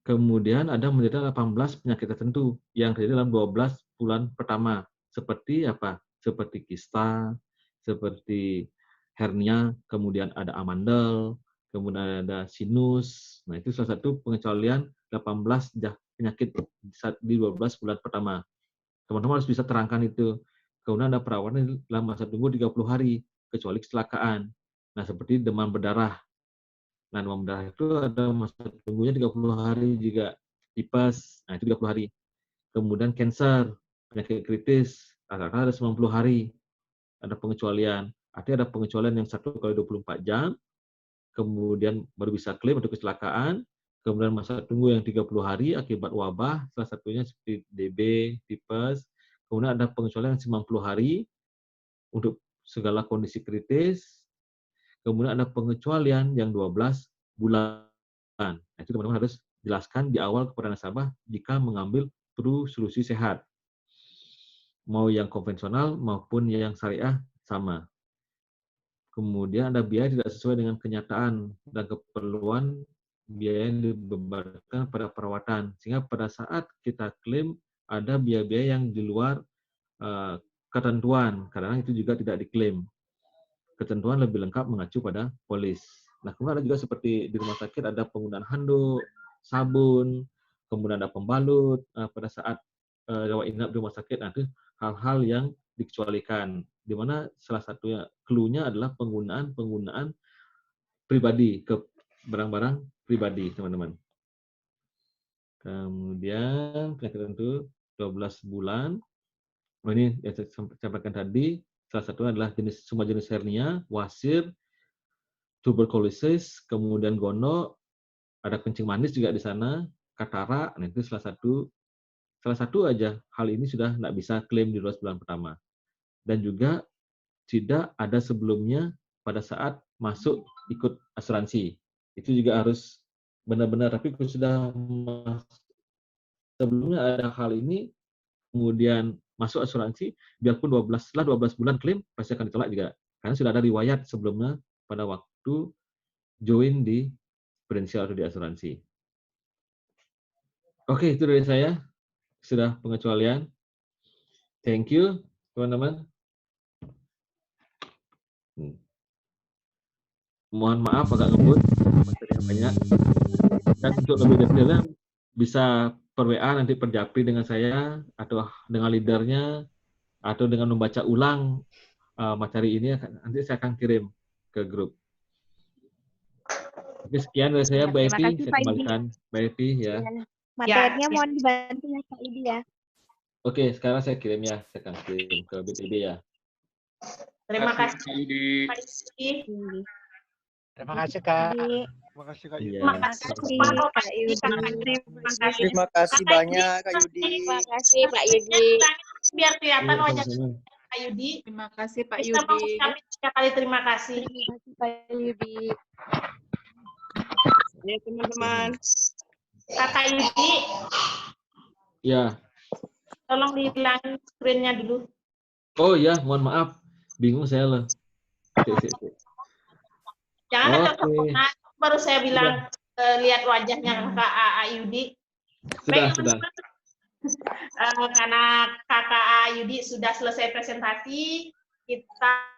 Kemudian ada menderita 18 penyakit tertentu yang terjadi dalam 12 bulan pertama. Seperti apa? Seperti kista, seperti hernia, kemudian ada amandel, kemudian ada sinus. Nah, itu salah satu pengecualian 18 penyakit di 12 bulan pertama. Teman-teman harus bisa terangkan itu. Kemudian ada perawatan dalam masa tunggu 30 hari, kecuali kecelakaan. Nah, seperti demam berdarah. Nah, demam berdarah itu ada masa tunggunya 30 hari juga. Tipes, nah itu 30 hari. Kemudian cancer, penyakit kritis, rata-rata ada 90 hari. Ada pengecualian. Artinya ada pengecualian yang 1 kali 24 jam, kemudian baru bisa klaim untuk kecelakaan, kemudian masa tunggu yang 30 hari akibat wabah, salah satunya seperti DB, tipes, kemudian ada pengecualian 90 hari untuk segala kondisi kritis, kemudian ada pengecualian yang 12 bulan. Nah, itu teman-teman harus jelaskan di awal kepada nasabah jika mengambil Pro-Solusi Sehat. Mau yang konvensional maupun yang syariah sama. Kemudian ada biaya tidak sesuai dengan kenyataan dan keperluan biaya yang dibebankan pada perawatan. Sehingga pada saat kita klaim ada biaya-biaya yang di luar ketentuan. Karena itu juga tidak diklaim. Ketentuan lebih lengkap mengacu pada polis. Nah, kemudian ada juga seperti di rumah sakit ada penggunaan handuk, sabun, kemudian ada pembalut pada saat rawat inap di rumah sakit. Nah, itu hal-hal yang dikecualikan. Di mana salah satunya clue-nya adalah penggunaan pribadi ke barang-barang pribadi, teman-teman. Kemudian penyakit tertentu 12 bulan. Ini yang saya sampaikan tadi. Salah satunya adalah semua jenis hernia, wasir, tuberkulosis, kemudian gono, ada kencing manis juga di sana, katarak. Nah, itu salah satu aja hal ini sudah tidak bisa klaim di 12 bulan pertama. Dan juga tidak ada sebelumnya pada saat masuk ikut asuransi. Itu juga harus benar-benar, tapi kalau sudah sebelumnya ada hal ini, kemudian masuk asuransi, biarpun setelah 12 bulan klaim, pasti akan ditolak juga. Karena sudah ada riwayat sebelumnya pada waktu join di Prudential atau di asuransi. Oke, itu dari saya. Sudah pengecualian. Thank you, teman-teman. Mohon maaf agak ngebut, materinya banyak. Dan untuk lebih detailnya bisa per WA nanti per Japri dengan saya atau dengan leadernya atau dengan membaca ulang materi ini nanti saya akan kirim ke grup. Oke, sekian dari saya, Mbak Evi. Saya kembalikan Mbak Evi ya. Materinya mohon dibantu ya Kak Idi ya. Oke, sekarang saya kirim ya. Saya akan kirim ke BTB ya. Terima kasih Kak Yudi. Terima kasih Kak. Terima kasih Kak Yudi. Terima kasih Kak Yudi. Terima kasih banyak Kak Yudi. Terima kasih Pak Yudi. Biar kelihatan wajah Kak Yudi. Terima kasih Pak Kita Yudi. mengucapkan 3 kali terima kasih. Terima kasih Pak Yudi. Ya teman-teman. Kakak Yudi, Ya. tolong dihilangin screen-nya dulu. Oh ya, mohon maaf. Bingung saya loh. Jangan ada telepon, baru saya bilang lihat wajahnya Kakak Ayudi. Sudah, Baik, sudah. teman-teman. Karena Kakak Ayudi sudah selesai presentasi, kita